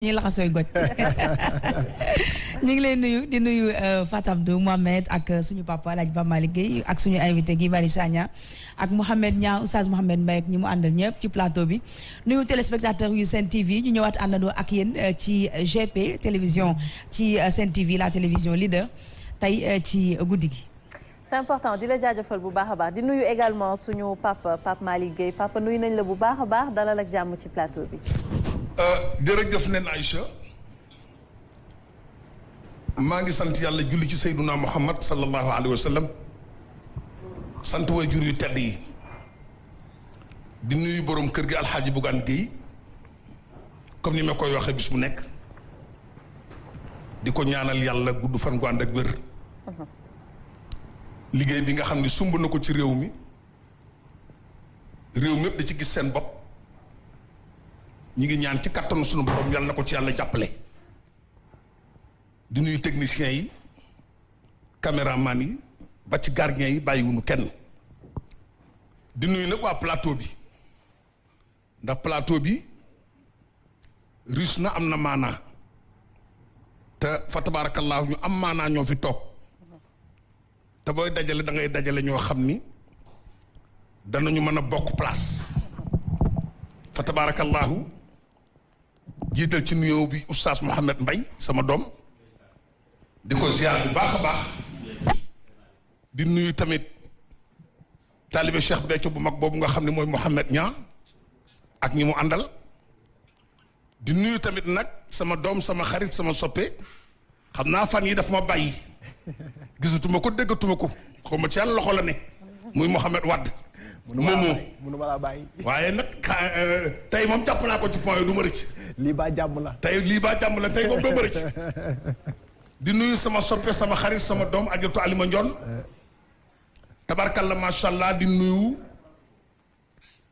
ñu laxasooy goj ñu ngi lay nuyu di nuyu Fatou Abdou Mohamed ak suñu papa El Hadj Pape Malick Gueye ak suñu invité Guy Marius Sagna ak Mouhamed Niang Oustaz Mouhamed Mbaye ak ñi mu àndal ñëpp ci plateau bi nuyu téléspectateurs yu Sen TV ñu ñëwaat àndandoo ak yéen ci GP télévision ci Sen TV la télévision leader tey ci guddi gi. C'est important di la jaajëfal bu baax a baax di nuyu également suñu papa Pape Malick Gueye papa nuyu nañ la bu baax a baax dalal ak jàmm ci plateau bi. jërëjëf nen Aïcha maa ngi sant yàlla julli ci Seyduna Muhammad sallallahu alayhi wa sallam sant waajur yu tedd yi di nuyu borom kër gi Alxaaji Bougane Gueye comme ni ma koy waxee bis bu nekk di ko ñaanal yàlla gudd fan gu ànd ak wér liggéey bi nga xam ne sumb na ko ci réew mi mépp da ci gis seen bopp ñi ngi ñaan ci kattanu sunu borom yàlla na ko ci yàlla jàppale di nuyu techniciens yi caméraman yi ba ci gardien yi bàyyiwunu kenn di nuyu nag waa plateau bi ndax plateau bi riche na am na maanaa te fa tabaarakallaahu ñu am maanaa ñoo fi toog te booy dajale da ngay dajale ñoo xam ni danañu mën a bokk place fa tabaarakallaahu jiital ci nuyoo bi oustaz Mouhamed Mbaye sama doom di ko ziar bu baax a baax di nuyu tamit taalibe Cheikh Béthio bu mag boobu nga xam ne mooy Mouhamed Niang ak ñi mu àndal di nuyu tamit nag sama doom sama xarit sama soppe xam naa fan yi daf ma bàyyi gisatuma ko déggatuma ko xaw ma ci yàlla loxo la ne muy Mouhamed Wade mënu ma laa bàyyi waaye nag tey moom jàpp naa ko ci point yi du ma rëcc lii baa jàmm la tey moom doo ma rëcc di nuyu sama soppe sama xarit sama doom ajatu Alima Ndion tabarkalla macha allah di nuyu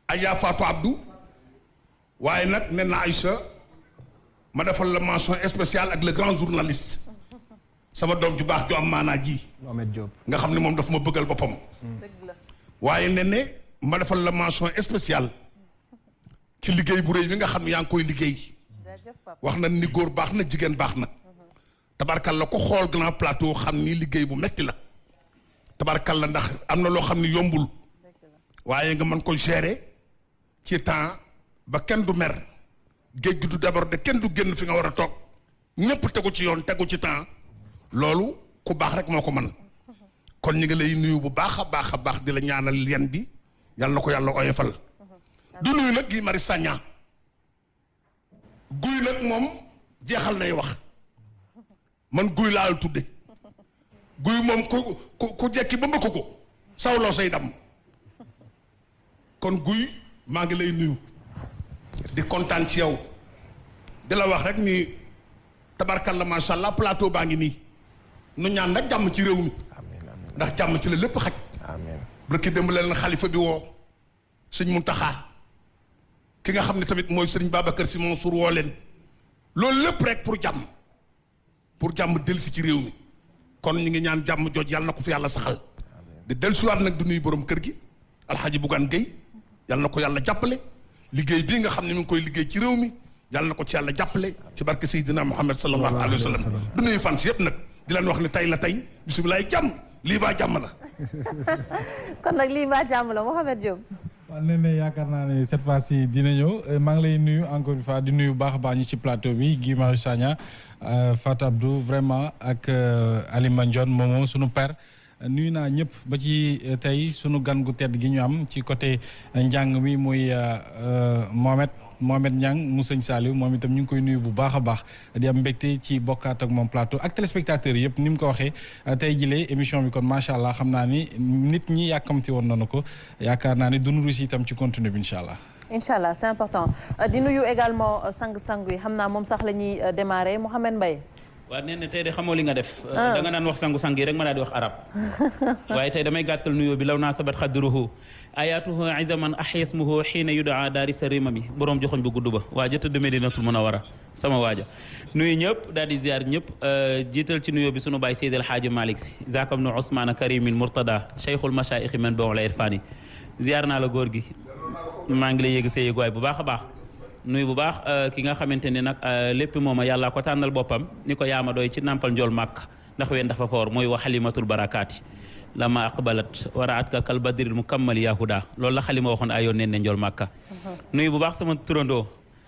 Adja Fatou Abdou waaye nag nee na Aïcha ma defal la mention spéciale ak le grand journaliste sama doom ju baax ju am maanaa ji Mohamed Diop nga xam ne moom daf ma bëggal boppam waaye ne ma defal la mention spéciale ci liggéey bu rëy bi nga xam ne yaa ngi koy liggéey wax na ni góor baax na jigéen baax na tabarkal la ko xool grand plateau xam ni liggéey bu metti la tabarkal la ndax am na loo xam ni yombul waaye nga mën ko gérer ci temps ba kenn du mer géej gi du déborder kenn du génn fi nga war a toog ñëpp tegu ci yoon tegu ci temps loolu ku baax rek moo ko mën kon ñu ngi lay nuyu bu baax a baax di la ñaanal yen bi yàlla na ko yàlla oyofal du nuyu nag Guy Marius Sagna guy nag moom jeexal nay wax man guy laal tudde guy moom ku jekki ba mbëkk ko sawloo say dam kon guy maa ngi lay nuyu di kontaan ci yow di la wax rek ni tabarkalla macha allah plateau baa ngi nii nu ñaan nag jàmm ci réew mi ndax jàmm ci la lépp xaj amiin barki démb leen xalifa bi woo sëñ Muntaxa ki nga xam ne tamit mooy sëriñ Babacar Sy Mansour woo leen loolu lépp rek pour jàmm dellusi ci réew mi kon ñu ngi ñaan jàmm jooj yàlla na ko fi yàlla saxal di dellusiwaat nag du nuyu borom kër gi Alxaaji Bougane Gueye yàlla na ko yàlla jàppale liggéey bii nga xam ne mi ngi koy liggéey ci réew mi yàlla na ko ci yàlla jàppale ci barke Seydina Muhammad sallallahu alayhi wa sallam du nuyu fans yëpp nag di leen wax ne tey la tey bisimilaay jàmm lii baa jàmm la kon nag lii baa jàmm la Mouhamed Diop. waaw nee na yaakaar naa ne cette fois-ci dina ñëw maa ngi lay nuyu encore une fois di nuyu baax a baax ñi ci plateau bi Guy Marius Sagna Fatou Abdou vraiment ak Alima Ndion moomoo sunu père nuyu naa ñëpp ba ci tey sunu gan gu tedd gi ñu am ci côté njàng mi muy Mohamed Niang mu sëñ Saliou moom itam ñu ngi koy nuyu bu baax a baax di am mbégte ci bokkaat ak moom plateau ak téléspectateurs yëpp ni mu ko waxee tey jilee émission bi kon macha allah xam naa ni nit ñi yàkkamti woon nañu ko yaakaar naa ni dunu ruus itam ci contenu bi incha allah. incha allah c'est important di nuyu également sang-sang yi xam naa moom sax la ñuy démarrer Mouhamed Mbaye. waaw nee na tey de xamoo li nga def. da nga naan wax sangu-sang yi rek ma daal di wax arab waaye tey damay gàttal nuyoo bi law naa sabat xadruhu ayatuhu izaman ahyasmuhu xiina yudaa daari sa rimami boroom joxoñ bu gudd ba waa jëtt de Medinatul Munawara sama waaja nuyu ñëpp daal di ziar ñëpp jiital ci nuyoo bi sunu baay Seydi El Hadji Malick Sy zakam nu Ousmane Karimil Murtada cheikhul machaïxi men bon la irfani ziar naa la góor gi maa ngi lay yëg sa yëguwaay bu baax a baax nuyu bu baax ki nga xamante ne nag lépp mooma yàlla ko tànnal boppam ni ko yaama doy ci nàmpal njool màkk ndax ween dafa foor mooy wax xalimatul barakaati lama aqbalat waraat ka kal badril mukammal yahuda loolu la xalima waxoon ayoon nen ne njool màkka nuyu bu baax sama turandoo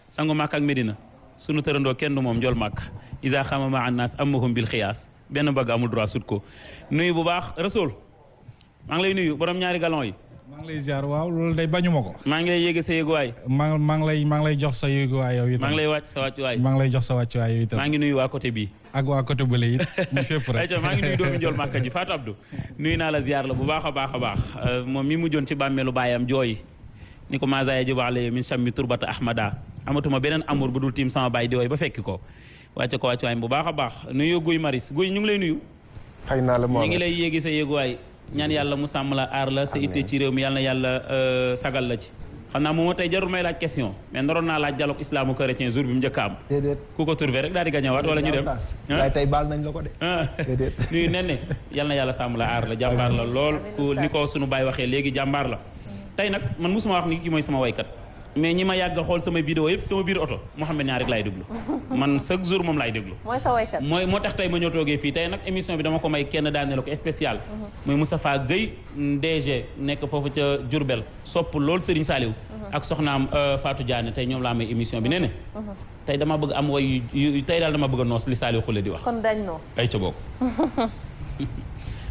sangu màkk ak Medina sunu turandoo kenn du moom njool màkk isa xamama annas amahum bil xiyaas benn bëgg amul droit sut ko nuyu bu baax Rasoul maa ngi lay nuyu borom ñaari galon yi maa ngi lay ziar waaw loolu day bañu ma ko. maa ngi lay yéege sa yéeguwaay. maa ngi lay jox sa yéeguwaay yow itam. maa ngi lay wàcc sa wàccuwaay. maa ngi lay jox sa wàccuwaay yow itam. maa ngi nuyu waa côté bii. ak waa côté bële it ñu fépp rek. ayca maa ngi nuyu doomi Njool Màkka ji Fatou Abdou nuyu naa la ziar la bu baax a baax a baax moom mi mujjoon ci bàmmeelu baayam jooy ni ko maasa yajibu alayhi min chammi turbata ahmada amatuma beneen amour bu dul tiim sama baay di wooy ba fekki ko wàcce ko wàccuwaay bu baax a baax nuyu Guy Maris Guy ñu ngi lay nuyu. fay naa la ñu ngi lay yéegi sa yéeguwaay ñaan yàlla mu sàmm la aar la sa itte ci réew mi yàlla na yàlla sagal la ci xam naa moom tey jarul may laaj question mais naroon naa laaj dialogue islamo-chrétien jour bi mu njëkk a am. déedéet ku ko trouvé rek daal di gañewaat wala ñu dem. waaye tey baal nañ la ko de. déedéet nuyu nen ne yal na yàlla sàmm la aar la jàmbaar la lool ku ni ko sunu baay waxee léegi jàmbaar la. tey nag man mosuma wax ni kii mooy sama waykat mais ñi ma yàgg a xool samay vidéo yëpp sama biir oto Mouhamed Niang rek laay déglu man chaque jour moom laay déglu. mooy sa waykat moo tax tey ma ñëw toogee fii tey nag émission bi dama ko may kenn daane la ko spécial. muy Moustapha Guèye DG nekk foofu ca Diourbel sopp lool Serigne Saliou. ak soxnaam Fatou Diané tey ñoom laa may émission bi nee ne tey dama bëgg am way tey daal dama bëgg a noos li Saliou Khoule di wax. kon dañ noos ay ca bokk.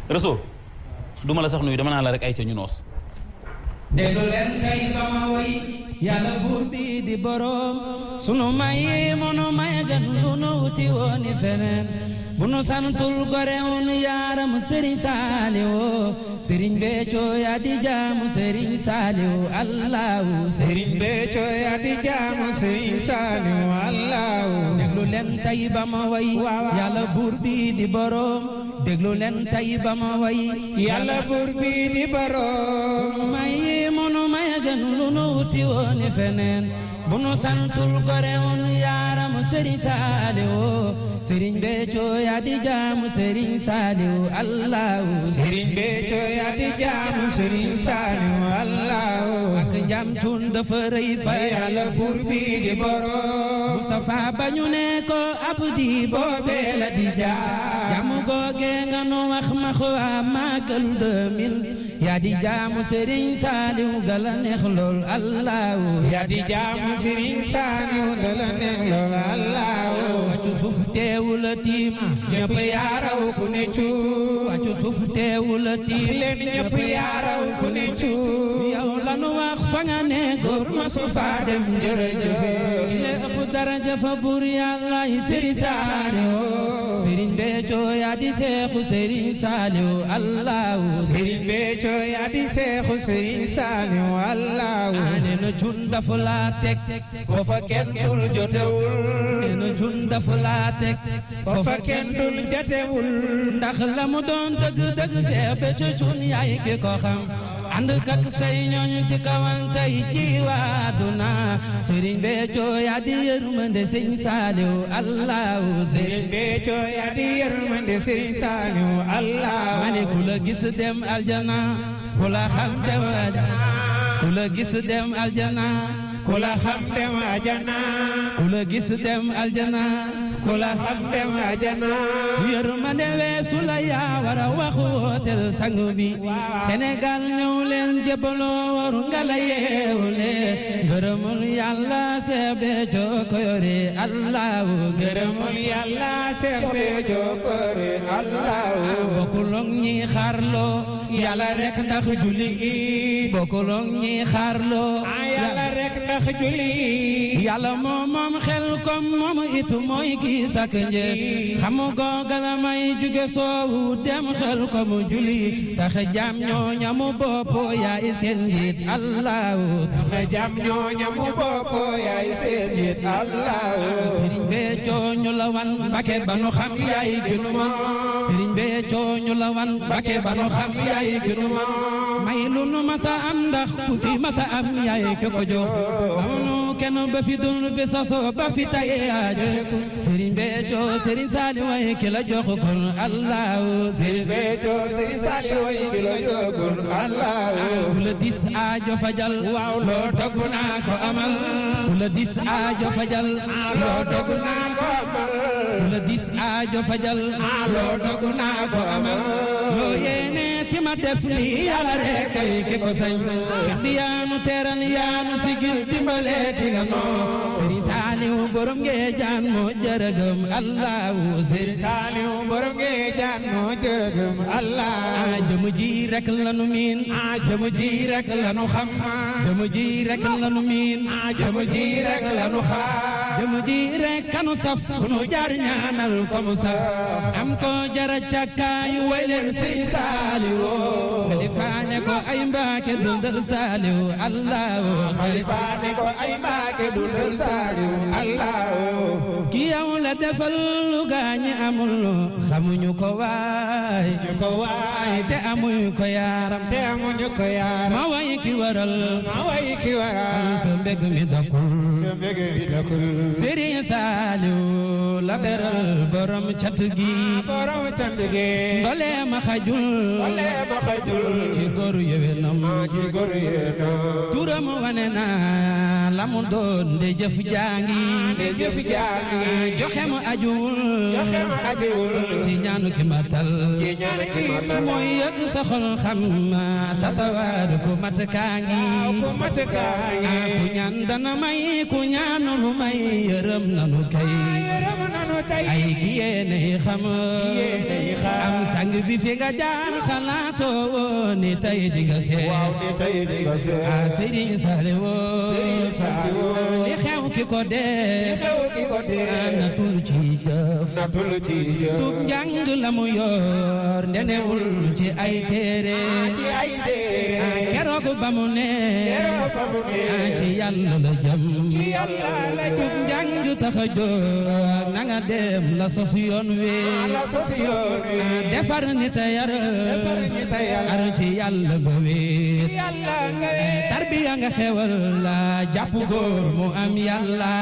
Rasoul duma la sax nuyu dama naa la rek ay ca ñu noos. déglu leen kay ba ma woy yàlla buur bi di boroom sunu may munu may gën lu nu wuti wooni feneen bu nu santul gore wunu yaaram Sëriñ Saaliw Sëriñ Béthio yaa di jaamu Sëriñ Saaliw Allahu Sëriñ Béthio yaa di jaamu Sëriñ Saaliw Allahu déglu leen tay ba ma woy yàlla buur bi di boroom déglu leen tay ba ma woy yàlla buur bi di boroom sunu may munu may gën lu nu wuti wooni feneen bu nu santul gore wunu yaaram Sëriñ Saaliw Sëriñ Béthio yaa di jaamu Sëriñ Saaliw Allahu Sëriñ Béthio yaa di jaamu Sëriñ Saaliw Allahu ak jam cuun dafa rëy fa yàlla buur bi di boroom Mustafa ba ñu ne ko abdi boobee la di jaamu googe nga nu wax ma xuwa Magal 2000 yaa di jaamu Sëriñ Saaliw gala neex lool Allahu yaa di jaamu Sëriñ Saaliw gala neex lool Allahu wàccu suuf teewul a tiim ñëpp yaaraw ku ne cuub wàccu suuf teewul a tiim leen ñëpp yaaraw ku ne cuub yow lanu wax fa nga ne góor ma su faa dem jërëjëf le ëpp daraja fa buur yàlla yi Sëriñ Saaliw Sëriñ Béthio yaa di seexu Sëriñ Saaliw Allahu Sëriñ Béthio yaa di seexu Sëriñ Saaliw Allahu ane na jun dafa laa teg foofa kenn dul jotewul ane na jun dafa laa teg foofa kenn dul jotewul ndax la mu doon dëgg-dëgg Seex Béthio jun yaay ki ko xam ànd kak say ñooñu ci kawan tey ci waaduna Sëriñ Béthio yaa di yërmande Sëriñ Saaliw Allahu Sëriñ Béthio yaa di yërmande Sëriñ Saaliw Allahu mane ku la gis dem aljana ku la xam dem aljana ku la gis dem aljana ku la xam dem aljana ku la gis dem aljana ku la xam dem aljana yërmande weesu la yaa war a wax wootel sang bi Sénégal ñëw leen jébbaloo waru nga la yeewule gërëmul yàlla Seex Béthio ko yore Allahu gërëmul yàlla Seex Béthio ko yore Allahu bokkulok ñi xaarloo yàlla rek ndax julli bokkulok ñi xaarloo yàlla rek ndax julli yàlla moom xel kom moom it mooy kii sak njëg xamu googal may jóge soowu dem xel ko mu julli tax jam ñoo ñamu bopp yaay seen njiit Allahu tax jam ñoo ñamu bopp yaay seen njiit Allahu Sëriñ Béthio ñu la wan Mbàkke ba nu xam yaay gënu ma Sëriñ Béthio ñu la wan Mbàkke ba nu xam yaay gënu ma may lu nu masa am ndax ku fi masa am yaay ki ko jox amunu kenn ba fi dund fi soso ba fi taye aajo Sëriñ Béthio Béthio Serigne Saliou way ki la jox kon Allahu Serigne Béthio Serigne Saliou way ki la jox kon Allahu ku la dis aajo fajal waaw loo dogg naa ko amal ku la dis aajo fajal loo dogg naa ko amal ku la dis aajo fajal loo dogg naa ko amal loo yéene ti ma def li Yàlla rek ay ki ko sañ di yaanu teral yaanu sigil dimbale di nga noo Serigne Saliou borom Ngeejaan moo jërëgëm Allahu Serigne Saliou borom Ngeejaan moo jërëgëm Allah jëm ji rek la nu miin jëm ji rek la nu xam jëm ji rek la nu miin jëm ji rek la nu xam jëm ji rek kanu saf fu nu jaar ñaanal ko mu saf am ko jara càkkaayu way leen Serigne Saliou xalifaane ko ay Mbaake dundal Saliou Allahu xalifaane ko ay Mbaake dundal Saliou Allahu ki yow la defal lu gaañi amul xamuñu ko waay te amuñu ko yaaram ma way ki waral sa mbég mi dakul Serigne Saliou la beral borom cat gi ndole ma xajul ci góoru yewenam turam wane na la mu doon de jëf jaangi joxe mu ajuwul ci ñaanu ki matal mooy yëg sa xol xam sa tawaar ku mat kaangi ku ñaan dana may ku ñaanul may yërëm nanu kay ay ki yéene xam am sang bi fi nga jaar xalaatoo ni tey di nga seet Serigne Saliou li xew ki ko def natul ci jëf tub njàng la mu yor ndenewul ci ay téere keroog ba mu ne ci Yàlla la jëm tub njàng tax a jóg na nga dem la sos yoon wi defar nit a yar ar ci Yàlla ba wéet tarbiya nga xewal la jàpp góor mu am Yàlla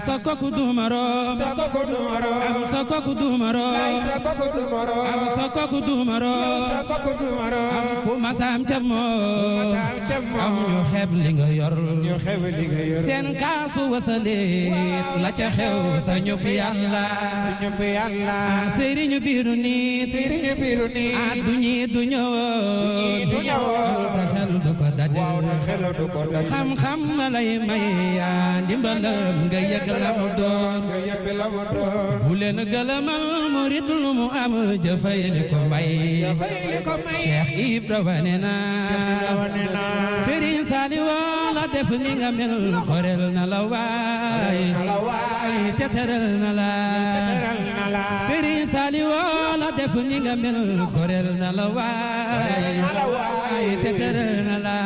sa kooku du moroom am sa kooku du moroom am sa kooku du moroom am ku masaam ca moom am ñu xeeb li nga yor seen kaasu wasalit la ca xew sa ñëpp Yàlla sëriñu biiru nii du ñi du ñëwoon te xel du ko dajal xam-xam la lay may ndimbalam nga yëg la mu doon bu leen gëlëmal murit lu mu am jëfay li ko may Cheikh Ibra wane na Serigne Saliou la def ni nga mel xorel na la waay te teral na la Serigne Saliou la def ni nga mel xorel na la waay te teral na la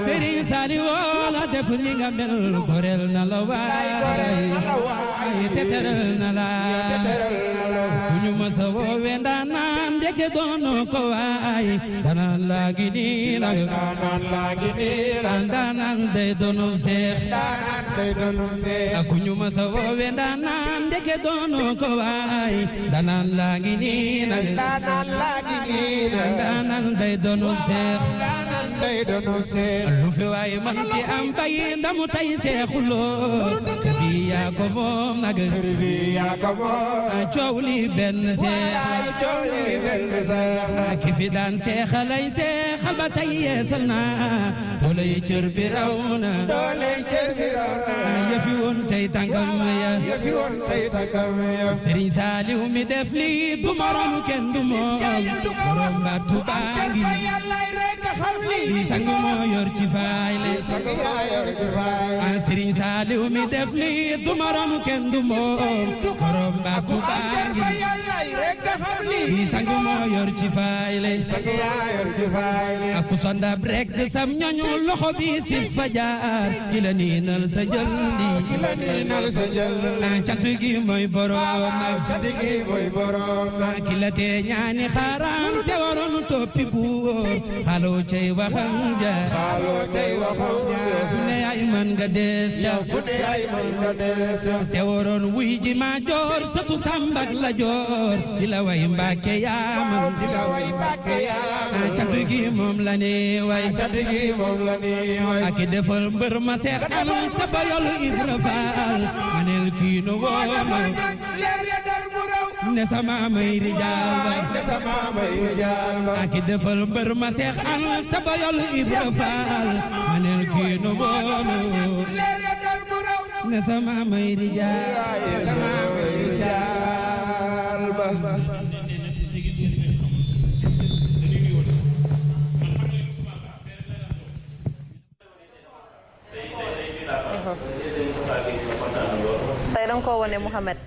Serigne Saliou la def ni nga mel xorel na la waay te teral na la ku ñu masa woowe ndaanaan ndeke doon ko waay ndaanaan laa gi nii la ndaanaan day doonu seex ku ñu masa woowe ndaanaan ndeke doon ko waay ndaanaan laa gi nii la ndaanaan day doonu seex lu fi waay man ti am bay ndamu tay seexuloo bi yaa ko moom nag coow li benn seex ki fi daan seexalay seexal ba tay yeesal na dooley cër bi raw na yëfi woon tey tànkam ya Serigne Saliou mi def li du morom kenn du moom borom ba Tuubaa ngi li sang moo yor ci fayle Serigne Saliou mi def li du morom kenn du moom borom ba Tuubaa ngi li sang moo yor ci fayle ak ku sondab rek sam ñoñu loxo bi si fajar ki la niinal sa jëndi cant gi mooy borom ki la tee ñaani xaram te waroon toppi buur xaloo cey waxam ja ku ne ay man nga des ja te waroon wuy ji ma joor satu sambak la joor di la way Mbàkke yaa man cant gi moom la ni way ak defal mbër ma seex anam te ba yolu Ibra Faal manel kii no wooma ne sama may rijaal ba ak defal mbër ma seex anam te ba yolu Ibra Faal manel kii no wooma ne sama may rijaal ba tey danga ko wone Mouhamed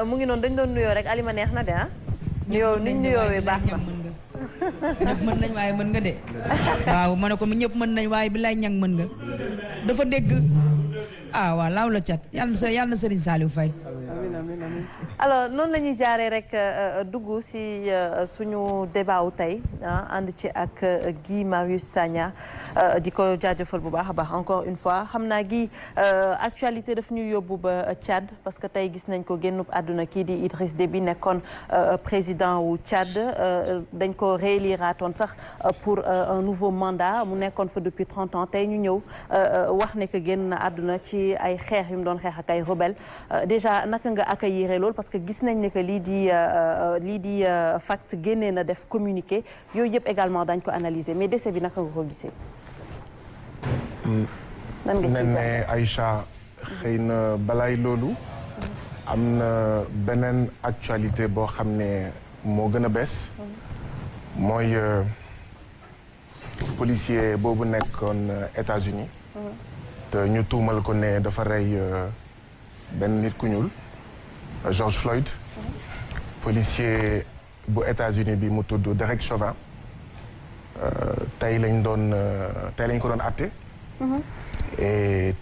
mu ngi noonu dañ doon nuyoo rek Alima neex na de ah nuyoo niñ nuyoowee baax na ñëpp mën nañ waaye mën nga de waaw ma ne ko ñëpp mën nañ waaye bi lay ñang mën nga dafa dégg waaw laaw la cat yàlla na Serigne Saliou Faye alors noonu la ñuy jaaree rek dugg ci suñu débat wu tey ànd ci ak Guy Marius Sagna di ko jaajëfal bu baax a baax encore une fois xam naa Guy actualité daf ñuy yóbbu ba Tchad parce que tey gis nañ ko génnub àdduna kii di Idriss Déby nekkoon président wu Tchad dañ ko rééliraatoon sax pour un nouveau mandat mu nekkoon fa depuis 30 ans tey ñu ñëw wax ne que génn na àdduna ci ay xeex yu mu doon xeex ak ay rebelle déjà naka nga accueillir loolu parce que gis nañ ne que lii di FACT génnee na def communiqué yooyu yëpp également dañ ko analyser mais décès bi naka nga ko gisee. nan nga ciy ne Aïcha xëy na balaay loolu am na beneen actualité boo xam ne moo gën a bees mooy policier boobu nekkoon États-Unis te ñu tuumal ko ne dafa rey benn nit ku ñuul George Floyd policier bu États-Unis bi mu tudd Derek Chauvin tey lañ ko doon àtte et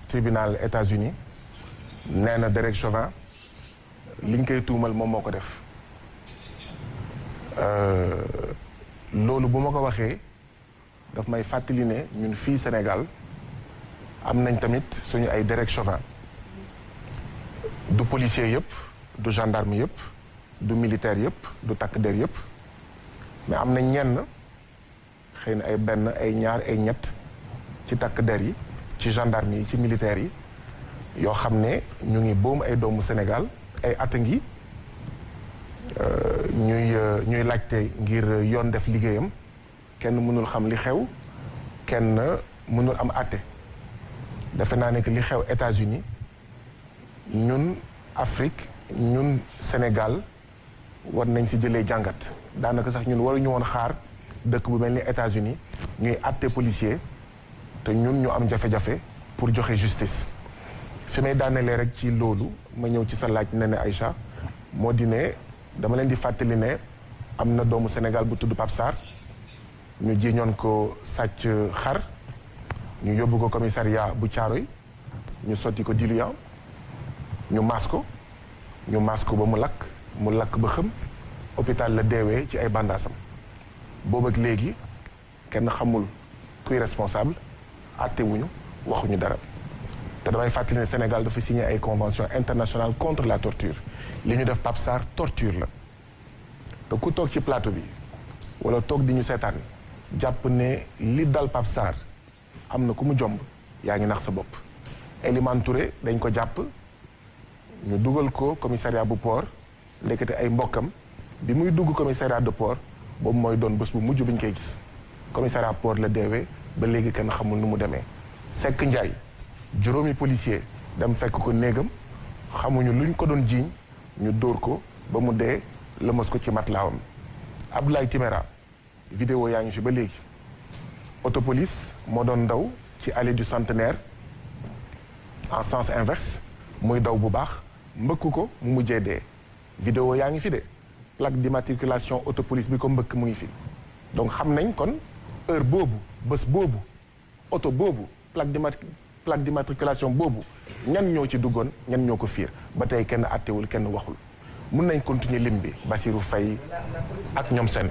tribunal États-Unis nee na Derek Chauvin liñ koy tuumal moom moo ko def loolu bu ma ko waxee daf may fàttali ne ñun fii Sénégal am nañ tamit suñu ay Derek Chauvin du policier yëpp du gendarme yëpp du militaire yëpp du takk der yëpp mais am na ñenn xëy na ay benn ay ñaar ay ñett ci takk der yi ci gendarme yi ci militaire yi yoo xam ne ñu ngi boom ay doomu Sénégal ay at ngi ñuy laajte ngir yoon def liggéeyam kenn mënul xam li xew kenn mënul am àtte defe naa ne que li xew États-Unis ñun Afrique ñun Sénégal war nañ ci jëlee jàngat daanaka sax ñun waruñu woon xaar dëkk bu mel ni États-Unis ñuy àtte policier te ñun ñu am jafe-jafe pour joxe justice fi may daanelee rek ci loolu ma ñëw ci sa laaj ne ne Aïcha moo di ne dama leen di fàttali ne am na doomu Sénégal bu tudd Pape Sarr ñu jiiñoon ko sàcc xar ñu yóbbu ko commissariat bu Thiaroye ñu sotti ko diluant ñu maas ko ba mu lakk ba xëm hôpital la deewee ci ay bandaasam boobu ak léegi kenn xamul kuy responsable àtte wuñu waxuñu dara te damay fàttali ne Sénégal dafa signé ay convention internationale contre la torture li ñu def Pape Sarr torture la te ku toog ci plateau bi wala toog di ñu seetaan jàpp ne li dal Pape Sarr am na ku mu jomb yaa ngi nax sa bopp Elimane Touré dañ ko jàpp ñu dugal ko commissariat bu port ndekete ay mbokkam bi muy dugg commissariat de port boobu mooy doon bés bu mujj bi ñu koy gis commissariat port la deewee ba léegi kenn xamul nu mu demee Seck Ndiaye juróomi policier dem fekk ko néegam xamuñu luñ ko doon jiiñ ñu dóor ko ba mu dee lëmas ko ci matlaawam Abdoulaye Timéra vidéo yaa ngi fi ba léegi autopolice moo doon daw ci allée du Centenaire en sens inverse muy daw bu baax mbëkk ko mu mujjee dee vidéo yaa ngi fi de plaque d'immatriculation autopolice bi ko mbëkk mu ngi fi donc xam nañ kon heure boobu bés boobu oto boobu plaque d'immatriculation boobu ñan ñoo ci duggoon ñan ñoo ko fiir ba tey kenn àttewul kenn waxul mun nañ continuer lim bi Bassirou Faye ak ñoom seen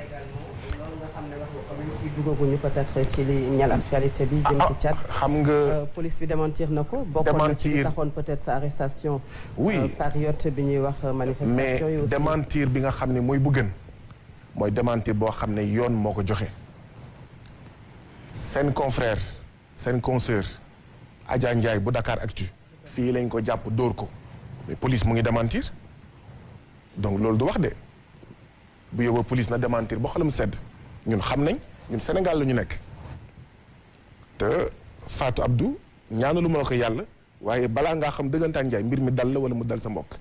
aussi duggaguñu peut-être ci li ñal actualité bi jëm ci Tchad. xam nga police bi démentir na ko. bokkoon na ci li taxoon peut-être sa arrestation. oui période bi ñuy wax manifestation yi aussi. mais démentir bi nga xam ne mooy bu gën mooy démentir boo xam ne yoon moo ko joxe. seen confrère seen consoeur Adja Ndiaye bu Dakar Actu fii lañ ko jàpp dóor ko mais police mu ngi démentir donc loolu du wax de bu yóbboo police na démentir ba xolam sedd ñun xam nañ ñun Sénégal la ñu nekk te Fatou Abdou ñaanalu ma la ko yàlla waaye balaa ngaa xam dëggantaan Ndiaye mbir mi dal la wala mu dal sa mbokk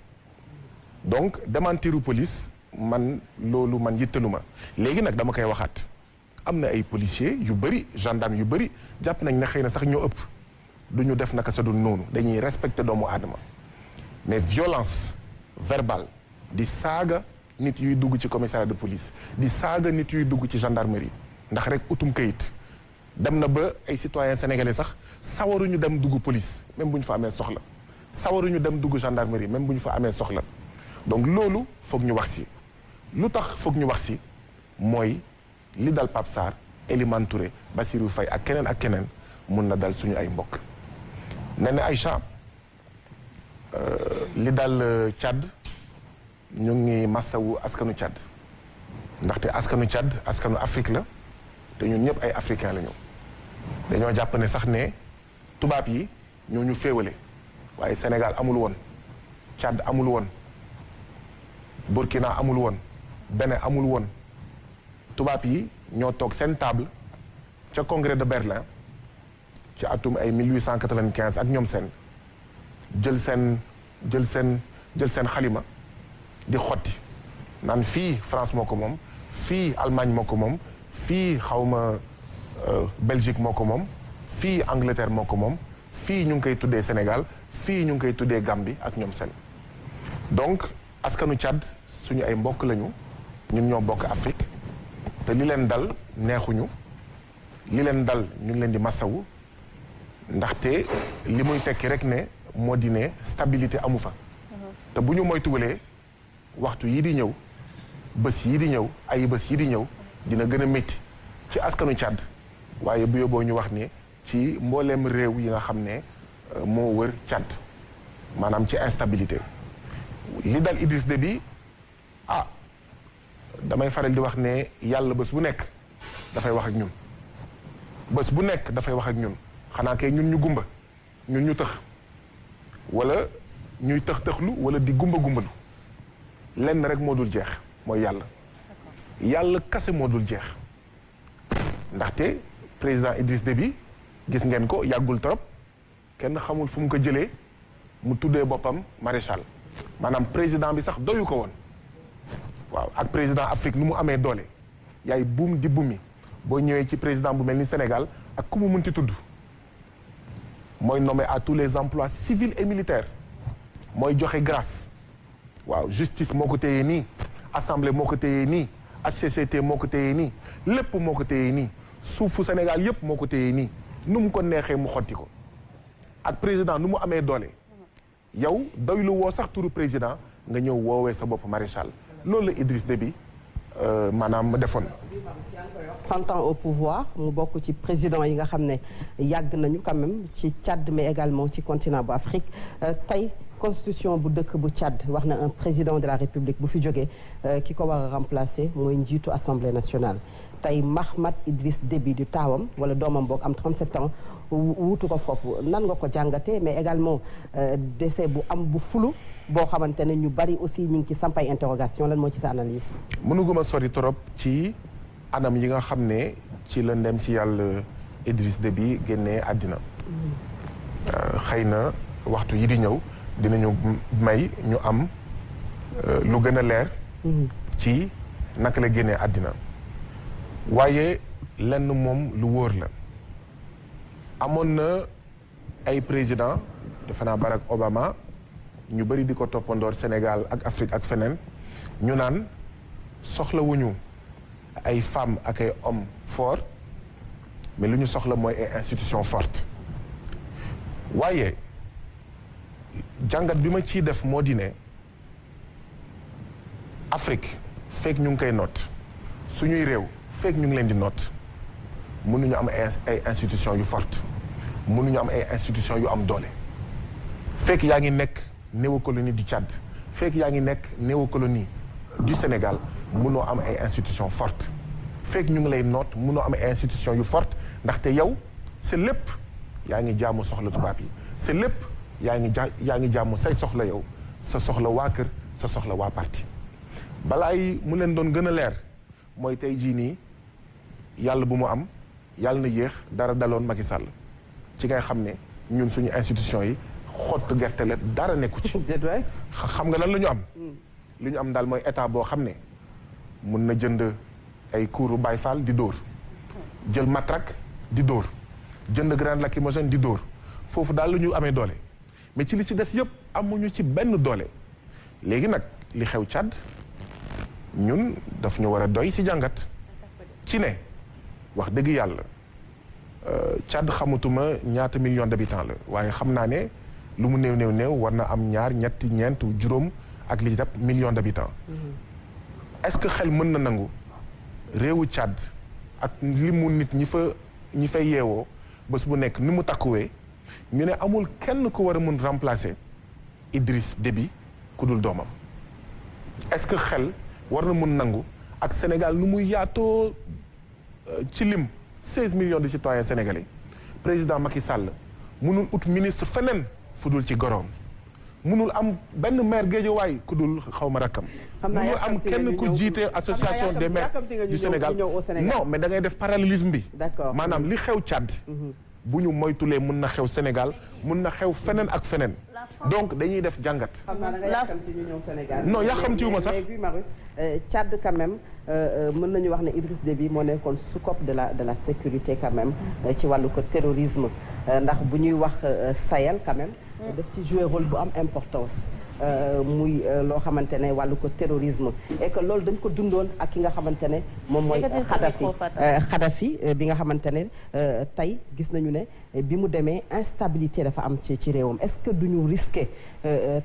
donc démentiru police man loolu man yittalu ma léegi nag dama koy waxaat am na ay policiers yu bëri gendarme yu bëri jàpp nañ ne xëy na sax ñoo ëpp du ñu def naka sa dul noonu dañuy respecter doomu aadama mais violence verbale di saaga nit yuy dugg ci commissariat de police di saaga nit yuy dugg ci gendarmerie ndax rek utum kayit dem na ba ay citoyens sénégalais sax sawaruñu dem dugg police même bu ñu fa amee soxla sawaruñu dem dugg gendarmerie même bu ñu fa amee soxla donc loolu foog ñu wax si lu tax foog ñu wax si mooy li dal Pape Sarr Elimane Touré Bassirou Faye ak keneen mun na dal suñu ay mbokk nee na Aïcha li dal Tchad ñu ngi massawu askanu Tchad ndaxte askanu Tchad askanu Afrique la te ñun ñëpp ay africains la ñu dañoo jàpp ne sax ne tubaab yi ñoo ñu féewale waaye Sénégal amul woon Tchad amul woon Burkina amul woon Bénin amul woon tubaab yi ñoo toog seen table ca congrès de Berlin ci atum ay 1895 ak ñoom seen jël seen xalima di xotti naan fii France moo ko moom fii Allemagne moo ko moom fii xawma Belgique moo ko moom fii Angleterre moo ko moom fii ñu ngi koy tuddee Sénégal fii ñu ngi koy tuddee Gambie ak ñoom seen donc askanu Tchad suñu ay mbokk lañu ñun ñoo bokk Afrique te li leen dal neexuñu li leen dal ñu ngi leen di masawu ndaxte li muy tekki rek ne moo di ne stabilité amu fa te bu ñu moytuwulee waxtu yii di ñëw bés yii di ñëw ay bés yii di ñëw dina gën a métti ci askanu Tchad waaye bu yóbboo ñu wax ne ci mbooleem réew yi nga xam ne moo wër Tchad maanaam ci instabilité li dal Idriss Déby damay faral di wax ne yàlla bés bu nekk dafay wax ak ñun bés bu nekk dafay wax ak ñun xanaa kay ñun ñu gumba ñun ñu tëx wala ñuy tëx-tëxlu wala di gumba-gumbalu lenn rek moo dul jeex mooy yàlla kase moo dul jeex ndaxte président Idriss Déby gis ngeen ko yàggul trop kenn xamul fu mu ko jëlee mu tuddee boppam maréchal maanaam président bi sax doyu ko woon waaw ak président Afrique nu mu amee doole yaay buum di bumi boo ñëwee ci président bu mel ni Sénégal ak ku mu mënti tudd mooy nommé à tous les emplois civils et militaires mooy joxe grâce waaw justice moo ko téyee nii assemblée moo ko téyee nii HCCT moo ko téyee nii lépp moo ko téyee nii suufu Sénégal yépp moo ko téyee nii nu mu ko neexee mu xotti ko ak président nu mu amee doole yow doylu woo sax turu président nga ñëw woowee sa bopp maréchal loolu la Idriss Déby maanaam ma defoon. 30 ans au pouvoir mu bokk ci président yi nga xam ne yàgg nañu quand même ci Tchad mais également ci continent bu Afrique tey constitution bu dëkk bu Tchad wax na un président de la République bu fi jógee ki ko war a remplacer mooy njiitu assemblée nationale. tey Mahamat Idriss Déby di taawam wala doomam boog am 37 ans wuutu ko foofu nan nga ko jàngatee mais également décès bu am bu fulu boo xamante ne ñu bari aussi ñu ngi ci sampay interrogation lan moo ci sa analyse. mënuguma sori trop ci anam yi nga xam ne ci la ndem si yàlla Idriss Déby génnee àddina xëy na waxtu yi di ñëw dinañu may ñu am lu gën a leer ci naka la génnee àddina waaye lenn moom lu wóor la amoon na ay président defe naa Barack Obama ñu bëri di ko toppandoor Sénégal ak Afrique ak feneen ñu naan soxlawuñu ay femmes ak ay hommes forts mais lu ñu soxla mooy ay institutions fortes waaye jàngat bi ma ciy def moo di ne Afrique fekk ñu ngi koy noot suñuy réew fekk ñu ngi leen di noot mënuñu am ay institutions yu forte mënuñu am ay institutions yu am doole fekk yaa ngi nekk néocolonie du Tchad fekk yaa ngi nekk néocolonie du Sénégal mënoo am ay institutions fortes fekk ñu ngi lay noot mënoo am ay institutions yu forte ndaxte yow c'est lépp yaa ngi jaamu soxla tubaab yi c'est lépp yaa ngi jaamu say soxla yow sa soxla waa kër sa soxla waa parti balaay mu leen doon gën a leer mooy tey jii nii yàlla bu mu am yàlla na yéex dara daloon Macky Sall ci ngay xam ne ñun suñu institution yi xottu gerte la dara nekku ci xam nga lan la ñu am li ñu am daal mooy état boo xam ne mun na jënd ay kuuru Baye Fall di dóor jël matraque di dóor jënd grande lacrymogène di dóor foofu daal la ñu amee doole mais ci li ci des yëpp amuñu ci benn doole léegi nag li xew Tchad ñun daf ñu war a doy ci jàngat ci ne wax dëgg yàlla Tchad xamatuma ñaata millions d'habitants la waaye xam naa ne lu mu néew war na am ñaar ñetti ñeent juróom ak li ci def millions d'habitants est-ce que xel mën na nangu réewu Tchad ak li mu nit ñi fay yeewoo bés bu nekk ni mu takkuwee ñu ne amul kenn ku war a mun remplacer Idriss Déby ku dul doomam est-ce que xel war na mun nangu ak Sénégal nu muy yaatoo ci lim 16 millions de citoyens sénégalais président Macky Sall munul ut ministre feneen fu dul ci goroom munul am benn maire Guédiawaye ku dul xaw ma rakkam munul am kenn ku jiite association des maires du Sénégal non mais da ngay def parallélisme bi maanaam li xew Tchad bu ñu moytulee mun na xew Sénégal mun na xew feneen ak feneen donc dañuy def jàngat. xam naa da nga yàkkamti ñu ñëw Sénégal. non yàkkamtiwuma sax mais Marius Tchad quand même mën nañu wax ne Idriss Déby moo nekkoon sous-cope de la sécurité quand même ci wàllu ko terrorisme ndax bu ñuy wax Sahel quand même. daf ci jouer rôle bu am importance. muy loo xamante ne wàllu ko terrorisme et que loolu dañ ko dundoon ak ki nga xamante ne moom mooy Kadhafi bi nga xamante ne tey gis nañu ne bi mu demee instabilité dafa am ci réewam est-ce que duñu risquer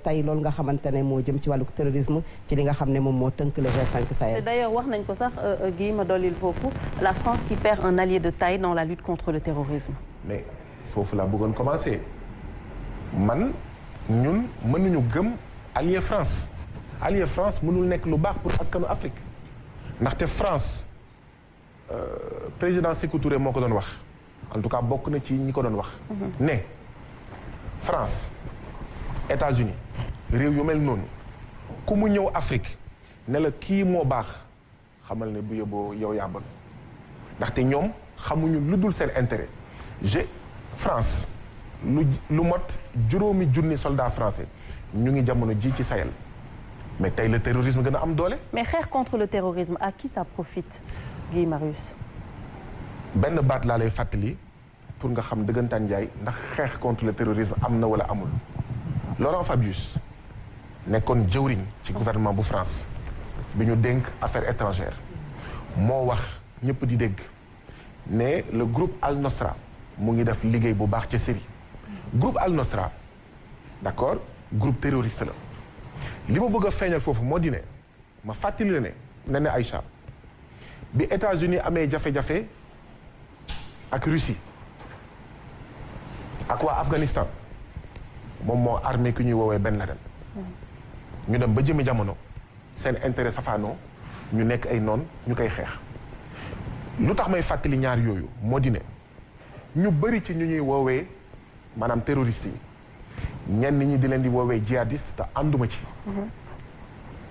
tey loolu nga xamante ne moo jëm ci wàllu ko terrorisme ci li nga xam ne moom moo tënk le G5 Sahel. D'ailleurs wax nañ ko sax Guy ma dollil foofu la France qui perd un allié de taille dans la lutte contre le terrorisme. mais foofu laa bëggoon commencer ñun mënuñu gëm allié France mënul nekk lu baax pour askanu Afrique ndaxte France président Sékou Touré moo ko doon wax en tout cas bokk na ci ñi ko doon wax ne France États-Unis réew yu mel noonu ku mu ñëw Afrique ne la kii moo baax xamal ne bu yóbboo yow yaa bon ndaxte ñoom xamuñu lu dul seen intérêt France lu mot 5 junni soldats français ñu ngi jamono ji ci Sahel mais tey le terrorisme gën a am doole. mais xeex contre le terrorisme à qui ça profite Guy Marius. benn baat laa lay fàttali pour nga xam dëggantaan njaay ndax xeex contre le terrorisme am na wala amul Laurent Fabius nekkoon jëwriñ ci gouvernement bu France bi ñu dénk affaires étrangères moo wax ñëpp di dégg ne le groupe Al Nosra mu ngi def liggéey bu baax ci Syrie. groupe Al Nosra d'accord groupe terroriste la li ma bëgg a feeñal foofu moo di ne ma fàttali la ne Aïcha bi États-Unis amee jafe-jafe ak Russie ak waa Afghanistan moom moo armée ki ñuy woowee Ben Laden ñu dem ba jëmi jamono seen intérêt safaanoo ñu nekk ay noon ñu koy xeex lu tax may fàttali ñaar yooyu moo di ne ñu bëri ci ñu ñuy woowee maanaam terroriste yi ñenn ñi di leen di woowee djihadiste te ànduma ci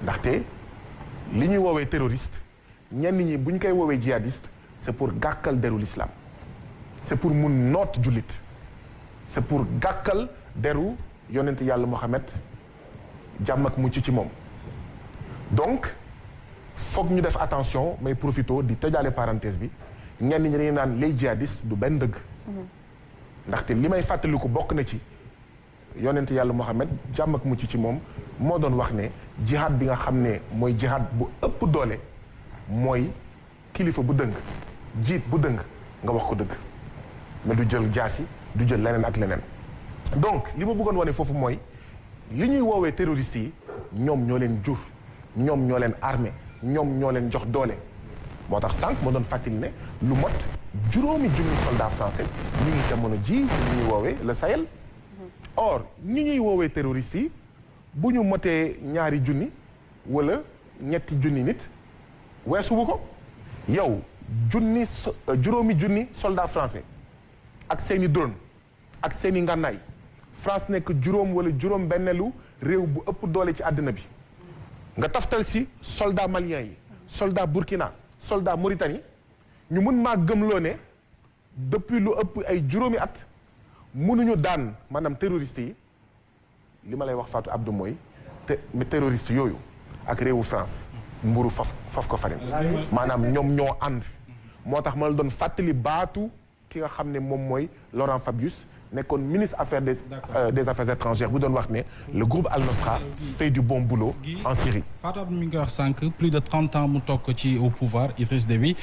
ndaxte li ñuy woowee terroriste ñenn ñi bu ñu koy woowee djihadiste c'est pour gàkkal deru l'islam c'est pour mun noot jullit c'est pour gàkkal deru yonent yàlla Mohamed jàmm ak mucc ci moom donc foog ñu def attention may profito di tëjaale parenthèse bi ñenn ñi dañuy naan les djihadistes du benn dëgg ndaxte li may fàttaliku bokk na ci yonent yàlla Mohamed jàmm ak mucc ci moom moo doon wax ne jihad bi nga xam ne mooy jihad bu ëpp doole mooy kilifa bu dëng jiit bu dëng nga wax ko dëgg mais du jël jaasi du jël leneen ak leneen donc li ma bëggoon wane foofu mooy li ñuy woowee terroristes yi ñoom ñoo leen jur ñoom ñoo leen armé ñoom ñoo leen jox doole moo tax sànq moo doon fàttali ne lu mot juróomi junni soldats français ñu ngi jamono ji ñu ñuy woowee le Sahel. or ñi ñuy woowee terroristes yi bu ñu motee ñaari junni wala ñetti junni nit weesuwu ko yow juróomi junni soldats français ak seeni drone ak seeni ngànnaay France nekk juróom wala juróom benneelu réew bu ëpp doole ci àddina bi nga taftal si soldats maliens yi soldats Burkina soldats Mauritanie ñu mun maa gëmloo ne depuis lu ëpp ay juróomi at mënuñu daan maanaam terroristes yi li ma lay wax Fatou Abdou mooy terroristes yooyu ak réewu France mburu faf ko farin maanaam ñoom ñoo ànd moo tax ma la doon fàttali baatu ki nga xam ne moom mooy Laurent Fabius nekkoon ministre des affaires étrangères bu doon wax ne le groupe Al Nosra fait du bon boulot en Syrie. Fatou Abdou mi ngi koy wax sànq plus de 30 ans mu toog ci au pouvoir Idriss Déby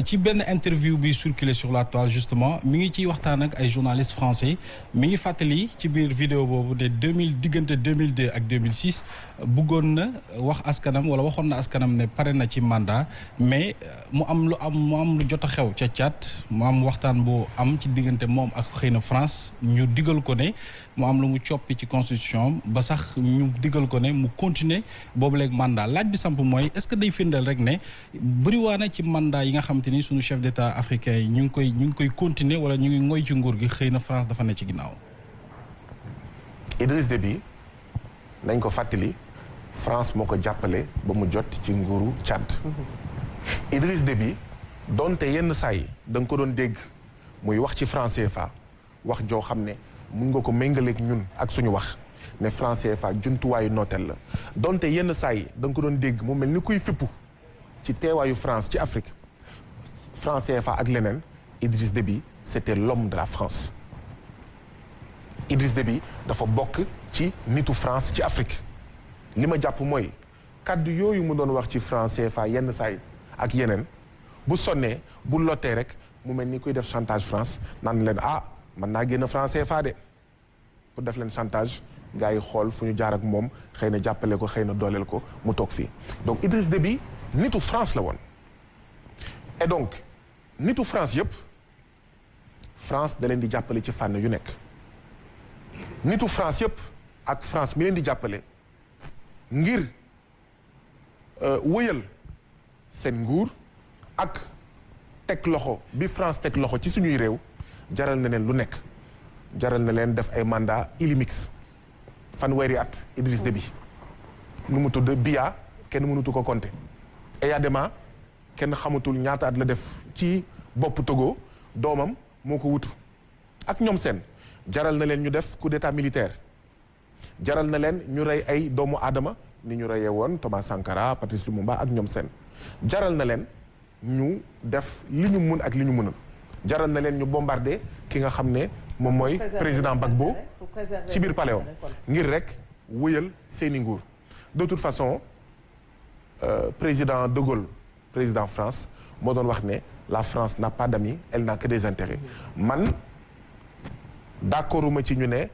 ci benn interview bi circulé sur la toile justement mi ngi ciy waxtaan ak ay journalistes français mi ngi fàttali ci biir vidéo boobu de diggante 2002 ak 2006 bëggoon na wax askanam wala waxoon na askanam ne pare na ci mandat mais mu am lu jot a xew ca Tchad mu am waxtaan bu am ci diggante moom ak xëy na France. ñu digal ko ne mu am lu mu coppi ci constitution ba sax ñu digal ko ne mu continuer boobu léegi mandat laaj bi samp mooy est-ce que day firndeel rek ne bëriwaana ci mandat yi nga xamante ni suñu chef d'état africain yi ñu ngi koy continuer wala ñu ngi ngoy ci nguur gi xëy na France dafa ne ci ginnaaw. Idriss Déby nañ ko fàttali France moo ko jàppale ba mu jot ci nguuru Tchad. Idriss Déby donte yenn saa yi da nga ko doon dégg muy wax ci franc CFA. wax joo xam ne mun nga ko méngaleeg ñun ak suñu wax ne franc CFA jumtuwaayu nooteel la donte yenn saa yi da nga ko doon dégg mu mel ni kuy fippu ci teewaayu France ci Afrique franc CFA ak leneen Idriss Déby c'était l'homme de la France. Idriss Déby dafa bokk ci nitu France ci Afrique li ma jàpp mooy kaddu yooyu mu doon wax ci franc CFA yenn saa yi ak yeneen bu sonnee bu lottee rek mu mel ni kuy def chantage France naan leen mën naa génn franc CFA de pour def leen chantage gars yi xool fu ñu jaar ak moom xëy na jàppale ko xëy na dooleel ko mu toog fii donc Idriss Déby nitu France la woon et donc nitu France yëpp France da leen di jàppale ci fànn yu nekk nitu France yëpp ak France mi leen di jàppale ngir wëyal seen nguur ak teg loxo bi France teg loxo ci suñuy réew jaral na leen lu nekk jaral na leen def ay mandat illimix fanweeri at Idriss Déby nu mu tudd Biya kenn mënutu ko compter Eyadema kenn xamatul ñaata at la def ci bopp Togo doomam moo ko wutu ak ñoom seen jaral na leen ñu def coup d'état militaire jaral na leen ñu rey ay doomu aadama ni ñu reyee woon Thomas Sankara Patrice Lumumba ak ñoom seen jaral na leen ñu def li ñu mun ak li ñu mënul jaral na leen ñu bombardé ki nga xam ne moom mooy président Gbagbo ci biir paléo ngir rek wëyal seeni nguur de toute façon président de Gaulle président France moo doon wax ne la France n'a pas d'amis elle n'a que des intérêts man d'accorduma ci ñu ne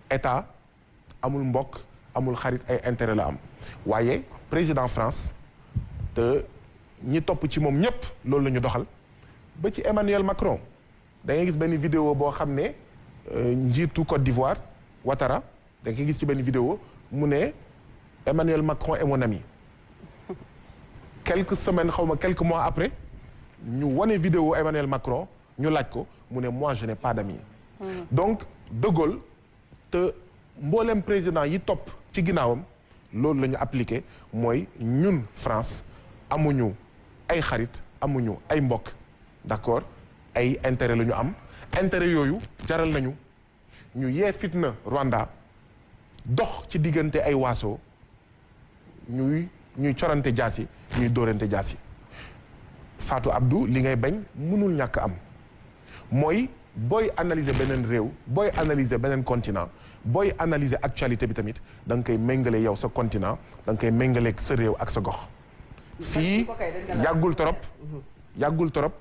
état amul mbokk amul xarit ay intérêt la am waaye président France te ñi topp ci moom ñépp loolu la ñu doxal ba ci Emmanuel Macron da ngay gis benn vidéo boo xam ne njiitu Côte d'Ivoire Ouattara da ngay gis ci benn vidéo mu ne Emmanuel Macron est mon ami quelques semaines quelques mois après ñu wane vidéo Emmanuel Macron ñu laaj ko mu ne moi je n'ai pas d'amis donc De Gaulle te mboolem président yi topp ci ginnaawam loolu la ñu appliqué mooy ñun France amuñu ay xarit amuñu ay mbokk d'accord ay intérêt la ñu am intérêt yooyu jaral nañu ñu yee fitna Rwanda dox ci diggante ay waaso ñuy corante jaasi ñuy dóorante jaasi Fatou Abdou li ngay bañ mënul ñàkk am mooy booy analyser beneen réew booy analyser beneen continent booy analyser actualité bi tamit da nga koy méngale yow sa continent da nga koy méngaleeg sa réew ak sa gox fii yàggul torop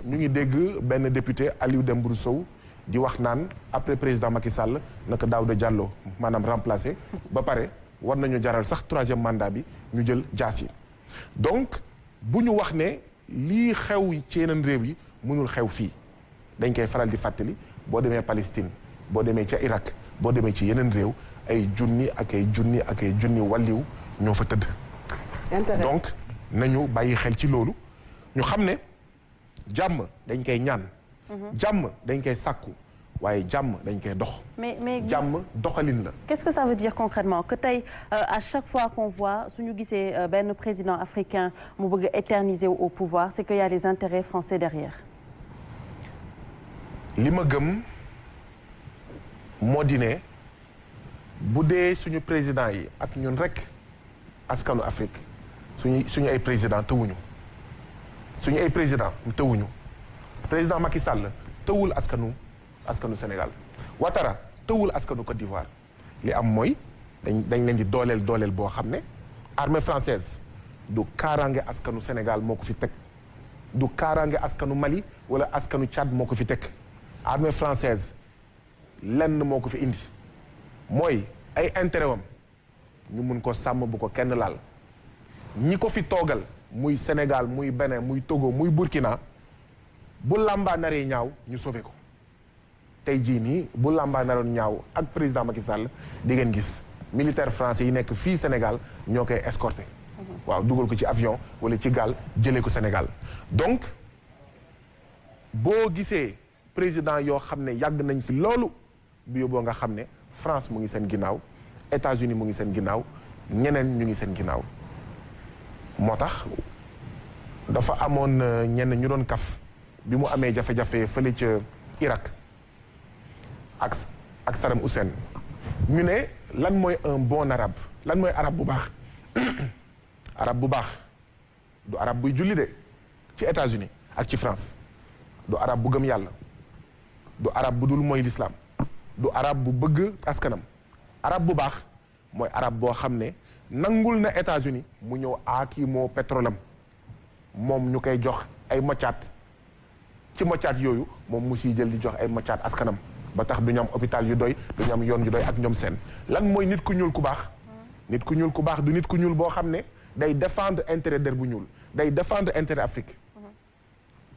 ñu ngi dégg benn député Aliou Dembourou Sow di wax naan après président Macky Sall naka Daouda Diallo maanaam remplacé ba pare war nañu jaral sax 3e mandat bi ñu jël jaas yi donc bu ñu wax ne lii xew ci yeneen réew yi mënul xew fii dañ koy faral di fàttali boo demee Palestine boo demee ca Irak boo demee ci yeneen réew ay junni ak ay junni wàlliw ñoo fa tëdd. donc nañu bàyyi xel ci loolu ñu xam ne jàmm dañ koy ñaan. jàmm dañ koy sàkku waaye jàmm dañ koy dox. mais jàmm doxalin la. qu'est-ce que ça veut dire concrètement que tey à chaque fois qu'on voit suñu gisee benn président africain mu bëgg a éterniser au pouvoir c'est qu'il y a les intérêts français derrière. li ma gëm moo di ne bu dee suñu président yi ak ñun rek askanu Afrique suñu ay président tëwuñu suñu ay président tëwuñu président Macky Sall tëwul askanu Sénégal Ouattara tëwul askanu Côte d'Ivoire li am mooy dañ leen di dooleel boo xam ne armée française du kaaraange askanu Sénégal moo ko fi teg du kaaraange askanu Mali wala askanu Tchad moo ko fi teg armée française lenn moo ko fi indi mooy ay intérêt wam ñu mun ko sàmm bu ko kenn laal ñi ko fi toogal muy Sénégal muy Bénin muy Togo muy Burkina bu làmbaa naree ñaaw ñu sauvé ko tey jii nii bu làmbaa naroon ñaaw ak président Macky Sall di ngeen gis militaire français yi nekk fii Sénégal ñoo koy escorté waaw dugal ko ci avion wala ci gaal jëlee ko Sénégal donc boo gisee président yoo xam ne yàgg nañ fi loolu bu yóbboo nga xam ne France mu ngi seen ginnaaw États-Unis mu ngi seen ginnaaw ñeneen ñu ngi seen ginnaaw moo tax dafa amoon ñenn ñu doon kaf bi mu amee jafe-jafe fële ca Irak ak Saddam Hussein ñu ne lan mooy un bon arabe lan mooy arabe bu baax arabe bu baax du arabe buy julli de ci États-Unis ak ci France du arabe bu gëm yàlla du arabe bu dul mooy l'islam du arabe bu bëgg askanam arabe bu baax mooy arabe boo xam ne nangul na États-Unis mu ñëw aaki moo pétrole am moom ñu koy jox ay moccaat ci moccaat yooyu moom mu siy jël di jox ay moccaat askanam ba tax du ñu am hôpital yu doy du ñu am yoon yu doy ak ñoom seen lan mooy nit ku ñuul ku baax nit ku ñuul ku baax du nit ku ñuul boo xam ne day défendre intérêt der bu ñuul day défendre intérêt Afrique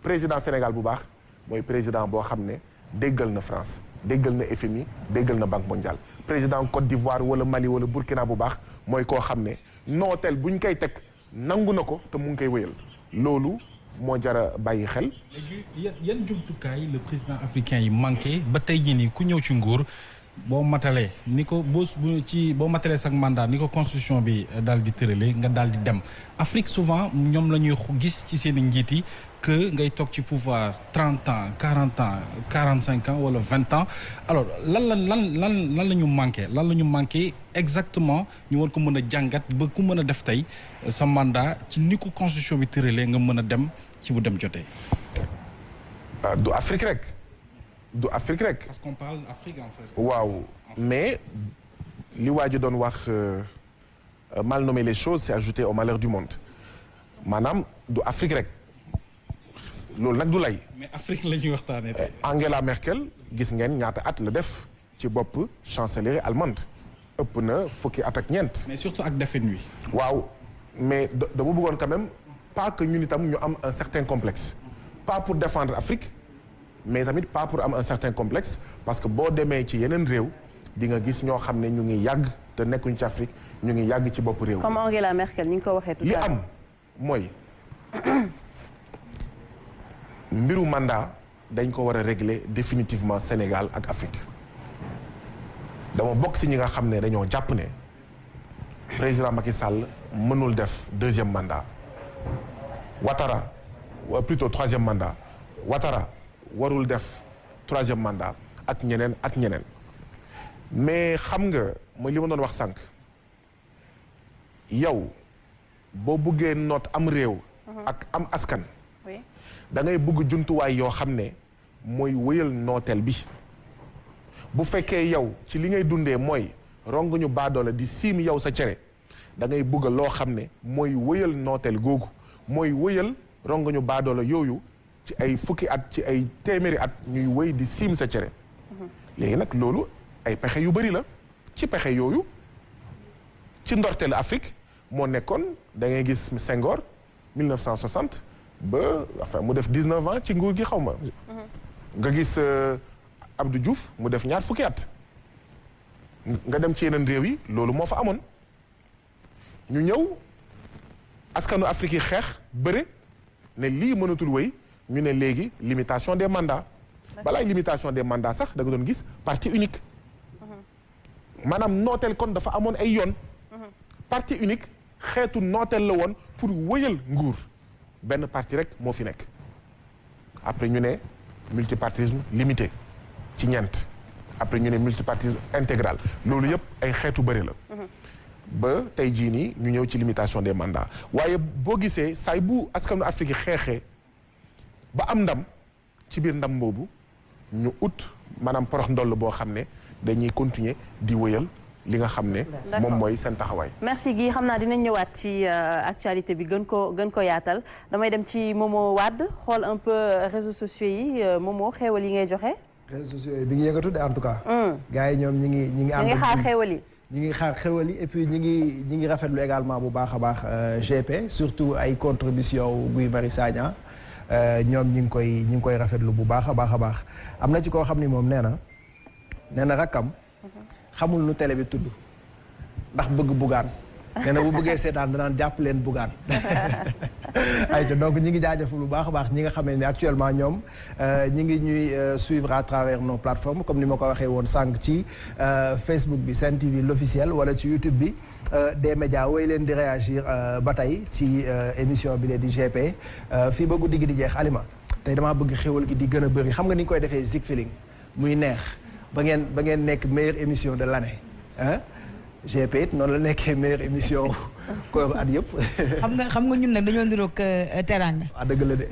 président Sénégal bu baax mooy président boo xam ne déggal na France déggal na FMI déggal na Banque mondiale président Côte d'Ivoire wala Mali wala Burkina bu baax mooy koo xam ne nooteel bu ñu koy teg nangu na ko te mu ngi koy wéyal loolu moo jara bàyyi xel. léegi yan jumtukaay le président africain yi manqué ba tey jii nii ku ñëw ci nguur boo matalee ni ko boo matalee sax mandat ni ko constitution bi daal di tëralee nga daal di dem Afrique souvent ñoom la ñuy gis ci seen i njiit yi que ngay toog ci pouvoir 30 ans 40 ans 45 ans wala 20 ans alors lan la ñu manqué exactement ñu war ko mën a jàngat ba ku mën a def tey sa mandat ci ni ko constitution bi tëralee nga mën a dem ci bu dem jotee. du Afrique rek. parce qu'on parle d'Afrique en fait. waaw mais li waa ji doon wax mal nommer les choses c'est ajouter au malheur du monde maanaam du Afrique rek. loolu nag du lay. mais Afrique la ñuy waxtaanee tey. Angela Merkel gis ngeen ñaata at la def ci bopp chancellerie allemande ëpp na fukki at ak ñeent. mais surtout ak defin wi. waaw mais dama bëggoon quand même pas que ñun itam ñu am un certain complexe. pas pour défendre Afrique mais tamit pas pour am un certain complexe parce que boo demee ci yeneen réew di nga gis ñoo xam ne ñu ngi yàgg te nekkuñ ci Afrique ñu ngi yàgg ci bopp réew. comme Angela Merkel ni nga ko waxee tout à l'heure. li am mooy. mbiru mandat dañ ko war a régler définitivement Sénégal ak Afrique dama bokk ci ñi nga xam ne dañoo jàpp ne président Macky Sall mënul def deuxième mandat Ouattara ou plutôt troisième mandat Ouattara warul def troisième mandat ak ñeneen mais xam nga mooy li ma doon wax sànq yow boo buggee noot am réew ak am askan da ngay bëgg jumtuwaay yoo xam ne mooy wëyal nooteel bi bu fekkee yow ci li ngay dundee mooy rong ñu baadoola di siim yow sa cere da ngay bëgg loo xam ne mooy wëyal nooteel googu mooy wëyal rong ñu baadoola yooyu ci ay fukki at ci ay téeméeri at ñuy wëy di siim sa cere léegi nag loolu ay pexe yu bari la ci pexe yooyu ci ndorteelu Afrique moo nekkoon da ngay gis Senghor 1960 ba enfin mu def 19 ans ci nguur gi xaw ma. nga gis Abdou Diouf mu def ñaar fukki at. nga dem ci yeneen réew yi loolu moo fa amoon ñu ñëw askanu Afrique yi xeex bëre ne lii mënatul wéy ñu ne léegi limitation des mandats. balaay limitation des mandats sax da nga doon gis parti unique. maanaam nooteel kon dafa amoon ay yoon. parti unique xeetu nooteel la woon pour wëyal nguur benn parti rek moo fi nekk. après ñu ne multipartisme limité ci ñeent. après ñu ne multipartisme intégral loolu yëpp ay xeetu bëri la. ba tey jii nii ñu ñëw ci limitation des mandats waaye boo gisee saay bu askanu Afrique xeexee ba am ndam ci biir ndam boobu ñu ut maanaam porox ndoll boo xam ne dañuy continuer di wëyal li nga xam ne. moom mooy seen taxawaay. merci Guy xam naa dinañ ñëwaat ci actualité bi gën ko yaatal damay dem ci Momo Wade xool un peu réseaux sociaux yi Momo xéewal yi ngay joxe. réseaux sociaux yi bi ngi yëngatu de en tout cas. gars yi ñoom ñi ngi ànd. ñi ngi xaar xéewal yi. ñi ngi xaar xéewal yi et puis ñi ngi rafetlu également bu baax a baax GP surtout ay contribution wu Guy Marius Sagna ñoom ñi ngi koy rafetlu bu baax a baax am na ci koo xam ni moom nee na rakkam xamul nu télé bi tudd ndax bëgg bugaan nee na bu bëggee seetaan danaan jàpp leen bugaan ayca donc ñi ngi jaajëfal bu baax a baax ñi nga xam ne actuellement ñoom ñi ngi ñuy suivre à travers nos plateformes comme ni ma ko waxee woon sànq ci Facebook bi Sen TV l'officiel wala ci YouTube bi des médias woy leen di réagir ba tey ci émission bi lee di GP fii ba guddi gi di jeex Alima tey damaa bëgg xéwal gi di gën a bëri xam nga ni ñu koy defee Zik Feeling muy neex ba ngeen nekk meilleure émission de l'année ah GP it noonu la nekkee meilleure émission ko at yëpp. xam nga ñun nag dañoo niroog teranga. ah dëgg la de.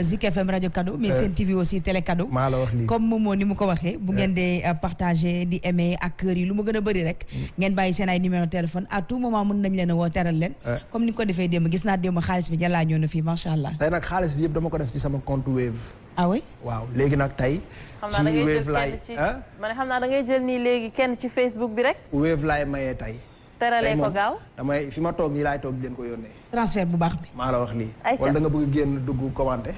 Zik FM rajo cadeau mais Sen TV aussi télé cadeau. maa la wax lii comme Momo ni mu ko waxee. bu ngeen dee partager di aimer ak kër yi lu mu gën a bëri rek. ngeen bàyyi seen ay numéro téléphone à tout moment mën nañ leen a woo teral leen. comme ni nga ko defee démb gis naa démb xaalis bi jàllaa ñëw na fii macha allah. tey nag xaalis bi yëpp dama ko def ci sama compte Wave. ah oui waaw léegi nag tey. ci Wave laay xam naa da ngay jël nii léegi kenn ci Facebook bi rek. Wave laay mayee tey. teralee ko gaaw damay fi ma toog nii laay toog di leen ko yónnee. transfert bu baax bi. maa la wax lii. wala da nga bëgg génn dugg commenté.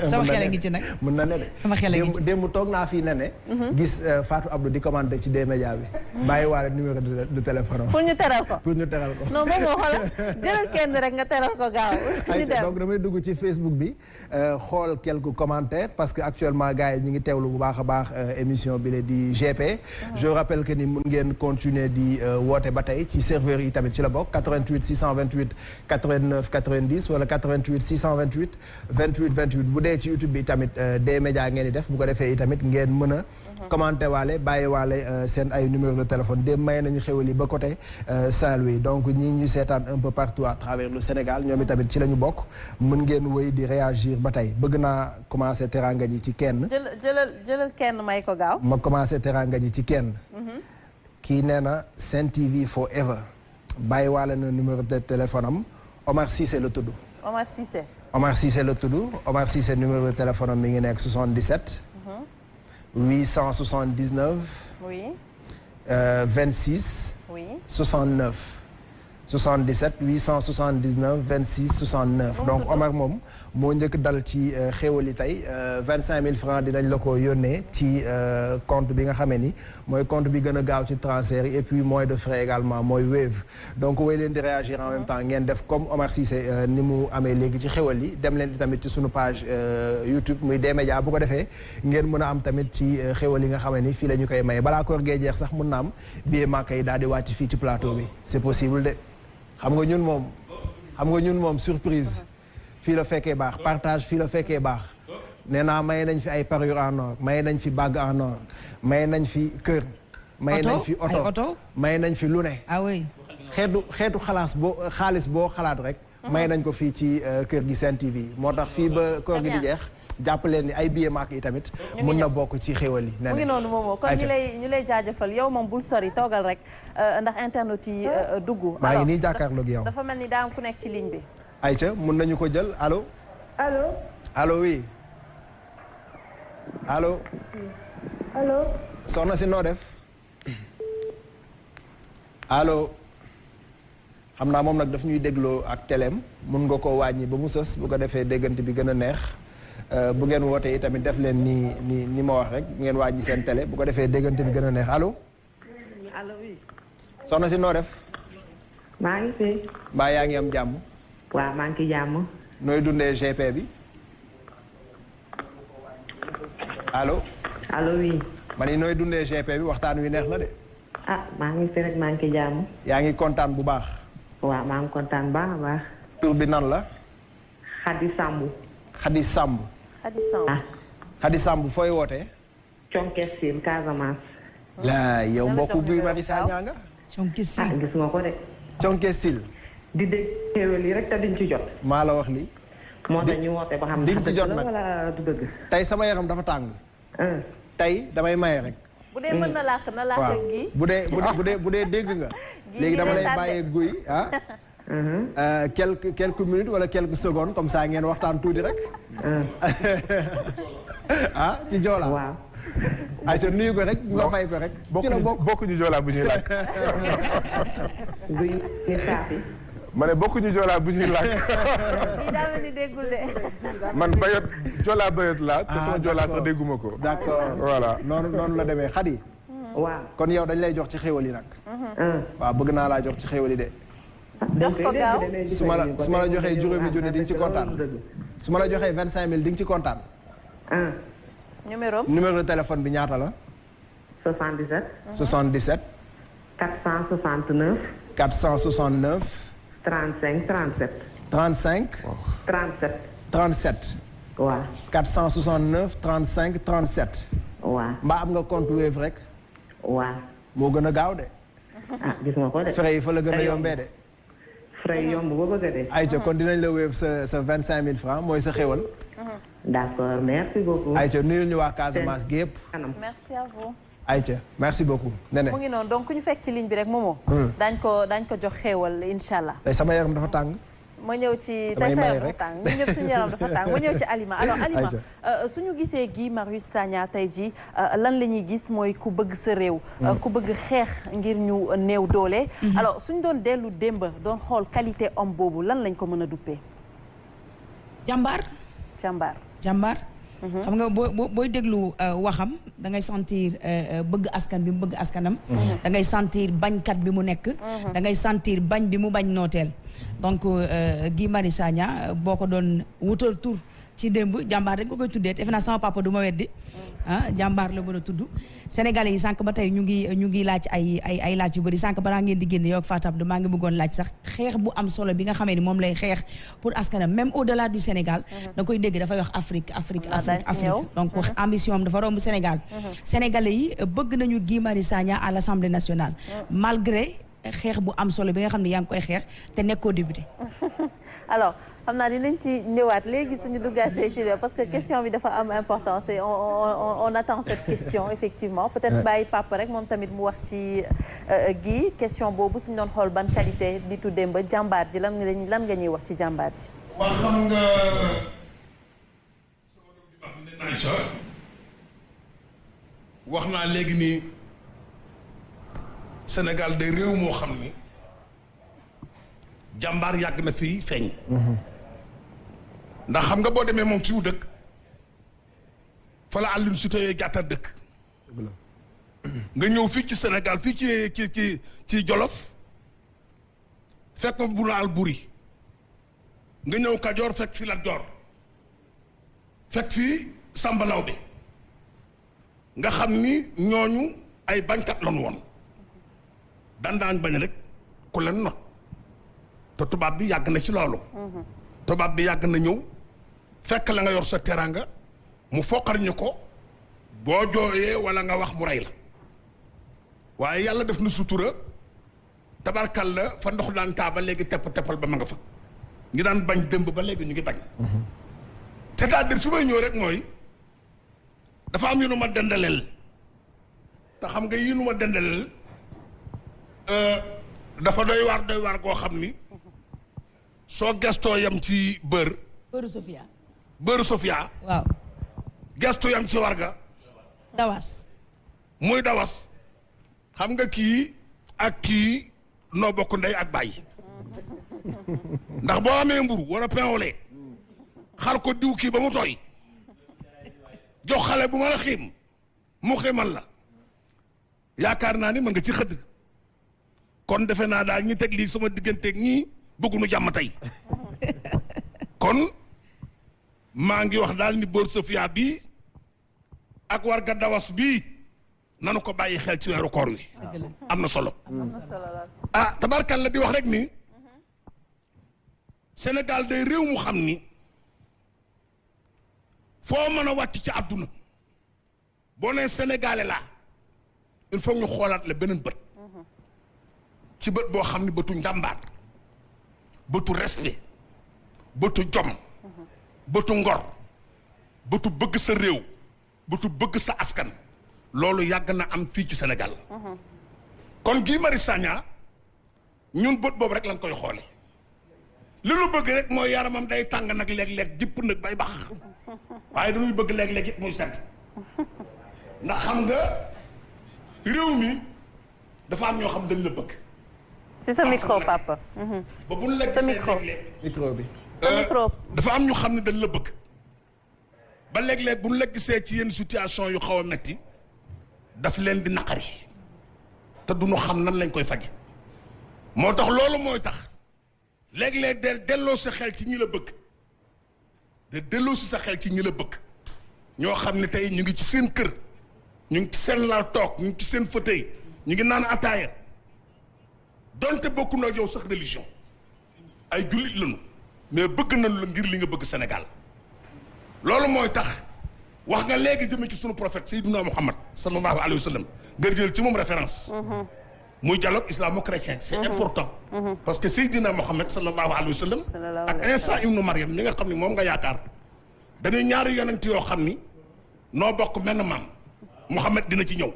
sama xel a ngi ci nag. mën na ne de. sama xel a ngi ci démb toog naa fii ne. gis Fatou Abdou di commenté ci des médias bi. bàyyi waale numéro de téléphone. pour ñu teral ko. pour ñu teral ko. non moom moo xoolal jëlal kenn rek nga teral ko gaaw. ñu dem donc damay dugg ci Facebook bi xool quelques commentaires parce que actuellement gars yi ñu ngi teewlu bu baax a baax émission bi la di GP. je rappelle que ni mun ngeen continuer di woote ba tey ci serveur yi tamit ci la bokk 88 628 89 90 wala 88 628. 28 bu dee ci YouTube bi tamit des médias ngeen di def bu ko defee tamit ngeen mën a commenter waale bàyyi waale seen ay numéro de téléphone dem may nañu xewal yi ba côté Saint-Louis donc ñi ñu seetaan un peu partout à travers le Sénégal ñoom itamit ci la ñu bokk mën ngeen wéy di réagir ba tey bëgg naa commencer teranga ji ci kenn. jëlal kenn may ko gaaw. ma commencer teranga ji ci kenn. kii nee na Sen TV forever bàyyi waale na numéro de téléphone am Omar Cissé la tudd. Omar Cissé. Omar Cissé la tudd Omar Cissé numéro de téléphone am mi ngi nekk 77. 879. oui. 26. oui. 69. 77 879 26 69. donc Omar moom moo njëkk dal ci xéwal yi tey 25000 francs dinañ la ko yónnee ci compte bi nga xamee ni mooy compte bi gën a gaaw ci transfert yi et puis moyen de frais également mooy Wave. donc woy leen di réagir en même temps ngeen def comme Omar Cissé ni mu amee léegi ci xéwal yi dem leen tamit ci sunu page YouTube muy des médias bu ko defee ngeen mën a am tamit ci xéwal yi nga xamee ni fii la ñu koy maye balaa koor gee jeex sax mën na am billet Makka yi daal di wàcc fii ci plateau bi c'est possible de. xam nga ñun moom surprise fii la fekkee baax partage fii la fekkee baax nee naa may nañ fi ay parure en or may nañ fi bague en or may nañ fi kër. may nañ fi oto may nañ fi lu ne. ah oui. xeetu xaalis boo xalaat rek. may nañ ko fii ci kër gi Sen TV moo tax fii ba koor gi di jeex. jàpp leen ni ay billet Makka yi tamit. mun na bokk ci xéwal yi. mu ngi noonu moomoo kon ñu lay jaajëfal yow moom bul sori toogal rek ndax internet yi dugg. maa ngi nii jàkkaarloog yow. dafa mel ni daa am ku nekk ci ligne bi. Aïcha mun nañu ko jël allo. allo oui. allo. soxna si noo def. allo. xam naa moom nag daf ñuy dégloo ak teleem mun nga koo wàññi ba mu sës bu ko defee déggante bi gën a neex bu ngeen wootee itamit def leen ni ma wax rek bu ngeen wàññi seen télé bu ko defee déggante bi gën a neex allo. allo oui. soxna si noo def. maa ngi fi. mbaa yaa ngi am jàmm. waaw maa ngi ci jàmm. nooy dundee GP bi. allo. allo oui. ma ni nooy dundee GP bi waxtaan wi neex na de. ah maa ngi fi rek maa ngi ci jàmm. yaa ngi kontaan bu baax. waaw maa ngi kontaan baax a baax. tur bi nan la. Khady Samb. Khady Samb. Khady Samb. ah. Khady Samb fooy wootee. Thionckessil Casamance. laa yow mbokku Guy Marius Sagna nga. Thionckessil ah gis nga ko de. Thionckessil. di dégg xéwal yi rek te duñ ci jot. maa la wax lii. moo tax ñu woote ba xam. di ci jot nag wala du dëgg. tey sama yaram dafa tàng. tey damay maye rek. bu dee mën na làkk na làkk gi. bu dee dégg nga. léegi dama lay bàyyee Guy ah. quelques minutes wala quelques secondes comme ça ngeen waxtaan tuuti rek. ah ci Joola. waaw. ayca nuyu ko rek nga fay ko rek. ci la bokkuñu Joola bu ñuy làkk. Guy ni saafi. ma ne bokkuñu Joola bu ñuy làkk. lii daa mel ni déggul de. man bayot Joola bayot laa. te sama Joola sax dégguma ko. d'accord voilà. noonu la demee Khady. waaw. kon yow dañ lay jox ci xéwal yi nag. waaw bëgg naa laa jox ci xéwal yi de. jox ko gaaw su ma la joxee juróomi junni di nga ci kontaan. su ma la joxee 25000 di nga ci kontaan. numéro de téléphone bi ñaata la. 77. 77. 469. 469. 35 37. 35. 37. 37. waaw. 469 35 37. waaw. mbaa am nga compte Wave rek. waaw. moo gën a gaaw de. ah gis nga ko de. frais yi fa la gën a yombee de. frais yomb ba bëgg a de. ayca kon dinañ la Wave sa 25000 francs mooy sa xéwal. d'accord merci beaucoup. ayca nuyul ñu waa Casamance gi yëpp. merci à vous. ayca merci beaucoup. Nene mu ngi noonu donc ku ñu fekk ci ligne bi rek Momo. daañ ko jox xéewal incha allah. tey sama yaram dafa tàng. ma ñëw ci tey sa yaram dafa tàng ñu ñëpp suñu yaram dafa tàng ma ñëw ci Alima alors Alima suñu gisee Guy Marius Sagna tey jii lan la ñuy gis mooy ku bëgg sa réew. ku bëgg xeex ngir ñu néew doole. alors suñu doon dellu démb doon xool qualité homme boobu lan lañ ko mën a duppee. jàmbaar. jàmbaar. xam nga booy déglu waxam da ngay sentir bëgg askan bi mu bëgg askanam. da ngay sentir bañkat bi mu nekk. da ngay sentir bañ bi mu bañ nooteel. donc Guy Marius Sagna boo ko doon wutal tur ci démb jàmbaar rek nga koy tuddee defe naa sama papa du ma weddi. jàmbaar la mën a tudd. Sénégalais yi sànq ba tey ñu ngi laaj ay laaj yu bëri sànq balaa ngeen di génn yow ak Fatou Abdou maa ngi bëggoon laaj sax xeex bu am solo bi nga xamee ni moom lay xeex pour askanam même au delà du Sénégal. da koy dégg dafay wax Afrique. donc wax ambition am dafa romb Sénégal. Sénégalais yi bëgg nañu Guy Marius Sagna à l'Assemblée nationale. malgré xeex bu am solo bi nga xam ne yaa ngi koy xeex te nekkoo député. alors xam naa dinañ ci ñëwaat léegi suñu duggaatee ci parce que question bi dafa am importance et on attend cette question effectivement peut-être bàyyi papa rek moom tamit mu wax ci Guy question boobu suñu doon xool ban qualité di tuddee ba jàmbaar ji lan nga ñuy wax ci jàmbaar ji. waaw xam nga wax naa léegi nii Sénégal day réew moo xam ni jàmbaar yàgg na fii feeñ. ndax xam nga boo demee moom fi mu dëkk fa la Aline Sitoé Diatta dëkk. nga ñëw fii ci Sénégal fii ci Jolof fekk fa Buur Alburi nga ñëw Kajoor fekk fi Lat Joor fekk fii Samba Lawbe nga xam ni ñooñu ay bañkat lañu woon daan bañ rek ku leen not te tubaab bi yàgg na ci loolu. tubaab bi yàgg na ñëw fekk la nga yor sa teranga mu foqar ñu ko boo jooyee wala nga wax mu rey la waaye yàlla def na sutura tabarkal la fa ndox daan taa ba léegi teppal ba ma nga fa ñi daan bañ dëmb ba léegi ñu ngi bañ. c'est-à-dire fi may ñëw rek mooy dafa am yu nu ma dendaleel te xam nga yi nu ma dendaleel dafa doy waar koo xam ni. soo gestoo yam ci beurre Sofia waaw gestu yam ci warga dawas muy dawas xam nga kii ak kii noo bokk ndey ak bàyyi ndax boo amee mburu war a pain au lait xal ko diw kii ba mu tooy jox xale bu ma la xiim mu xiimal la yaakaar naa ni mën nga ci xëdd kon defe naa daal ñi teg lii sama digganteeg ñii bëgguñu jàmm tey kon maa ngi wax daal ni Bër Sofia bii ak warga dawas bii nanu ko bàyyi xel ci weeru koor wi am na solo ah tabarkalla di wax rek ni Sénégal day réew mu xam ni foo mën a wàcc ci àdduna boo nee sénégalais laa il faut ñu xoolaat la beneen bët ci bët boo xam ni bëtu njàmbaar bëtu respect bëtu jom bëtu ngor bëtu bëgg sa réew bëtu bëgg sa askan loolu yàgg na am fii ci Sénégal kon Guy Marius Sagna ñun bët boobu rek lañ koy xoole li lu bëgg rek mooy yaramam day tàng nag léeg-léeg jipp nag bay bax waaye dañuy bëgg léeg-léeg it muy set ndax xam nga réew mi dafa am ñoo xam dañ la bëgg. c'est sa micro papa. ba bu ñu la gisee léeg-léeg micro bi. dafa am ñu xam ne dañ la bëgg ba léeg-léeg bu ñu la gisee ci yenn situation yu xaw a metti daf leen di naqari te du ñu xam nan lañ koy faje moo tax loolu mooy tax léeg-léeg delloo sa xel ci ñi la bëgg delloo si sa xel ci ñi la bëgg ñoo xam ne tey ñu ngi ci seen kër ñu ngi ci seen laal toog ñu ngi ci seen fauteuil ñu ngi naan ataaya donte bokku na yow sax religion ay jullit lañu mais bëgg nañu la ngir li nga bëgg Sénégal loolu mooy tax wax nga léegi jëme ci sunu prophète Seydina Muhammad sallallahu alayhi wa sallam nga jël ci moom référence muy dialogue islamo-chrétien c'est important parce que Seydina Muhammad sallallahu alayhi wa sallam ak Isa ibnu Maryam mi nga xam ni moom nga yaakaar dañuy ñaari yonent yoo xam ni noo bokk menn maam Muhammad dina ci ñëw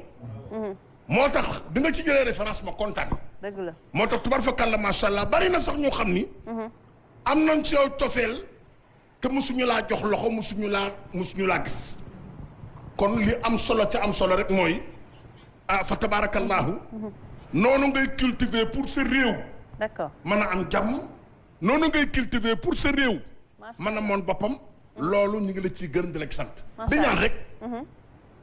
moo tax bi nga ci jëlee référence ma kontaan dëgg la moo tax tubar fa kàlla macha allah bari na sax ñoo xam ni am nañ ci yow tofeel te musuñu laa jox loxo musuñu laa gis kon li am solo ca am solo rek mooy ah fa tabarakallahu noonu ngay cultiver pour sa réew d'accord mën a am jàmm noonu ngay cultiver pour sa réew mën a moon boppam loolu ñu ngi la ciy gërëm di la ci sant di ñaan rek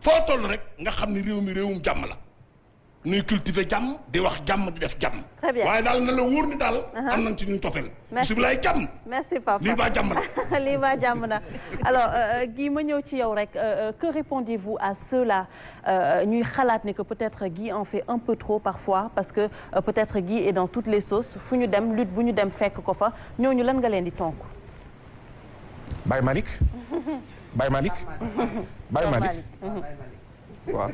foo toll rek nga xam ni réew mi réewum jàmm la nuy cultiver jàmm di wax jàmm di def jàmm très bien waaye daal na la wóor ni daal am nañ ci ñun tofel bisimilaay jàmm merci papa lii baa jàmm la lii baa jàmm na alors Guy ma ñëw ci yow rek que répondez-vous à ceux-là ñuy xalaat ne que peut-être Guy en fait un peu trop parfois parce que peut-être Guy est dans toutes les sauces fu ñu dem lutte bu ñu dem fekk ko fa ñooñu lan nga leen di tonk Baye Malick Baye Malick Baye Malick waaw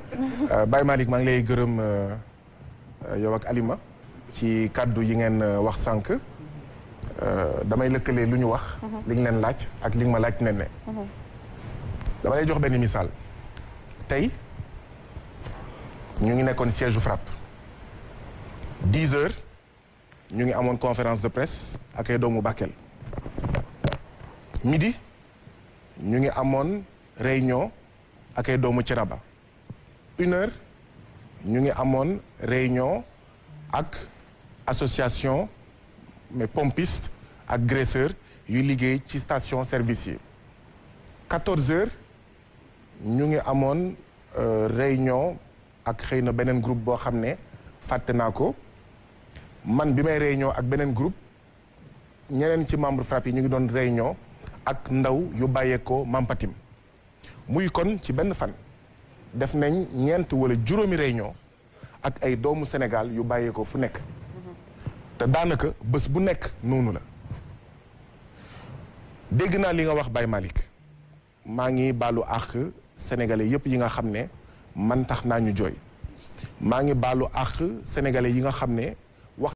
Baye Malick maa ngi lay gërëm yow ak Alima ci kàddu yi ngeen wax sànq damay lëkkalee lu ñu wax li nga leen laaj ak li nga ma laaj nen ne dama lay jox benn misaal tey ñu ngi nekkoon siège u FRAPP 10 heures ñu ngi amoon conférence de presse ak ay doomu Bakel midi ñu ngi amoon réunion ak ay doomu Thiénaba 1 heure ñu ngi amoon réunion ak association mais pompiste ak graisseur yuy liggéey ci station service yi 14 heures ñu ngi amoon réunion ak xëy na beneen groupe boo xam ne fàtte naa ko man bi may réunion ak beneen groupe ñeneen ci membre FRAPP yi ñu ngi doon réunion ak ndaw yu bàyyeekoo Mampatim muy kon ci benn fan def nañ ñeent wala juróomi réunion ak ay doomu Sénégal yu bàyyeekoo fu nekk te daanaka bés bu nekk noonu la dégg naa li nga wax Baye Malick maa ngi baalu àq sénégalais yépp yi nga xam ne man tax naa ñu jooy maa ngi baalu àq sénégalais yi nga xam ne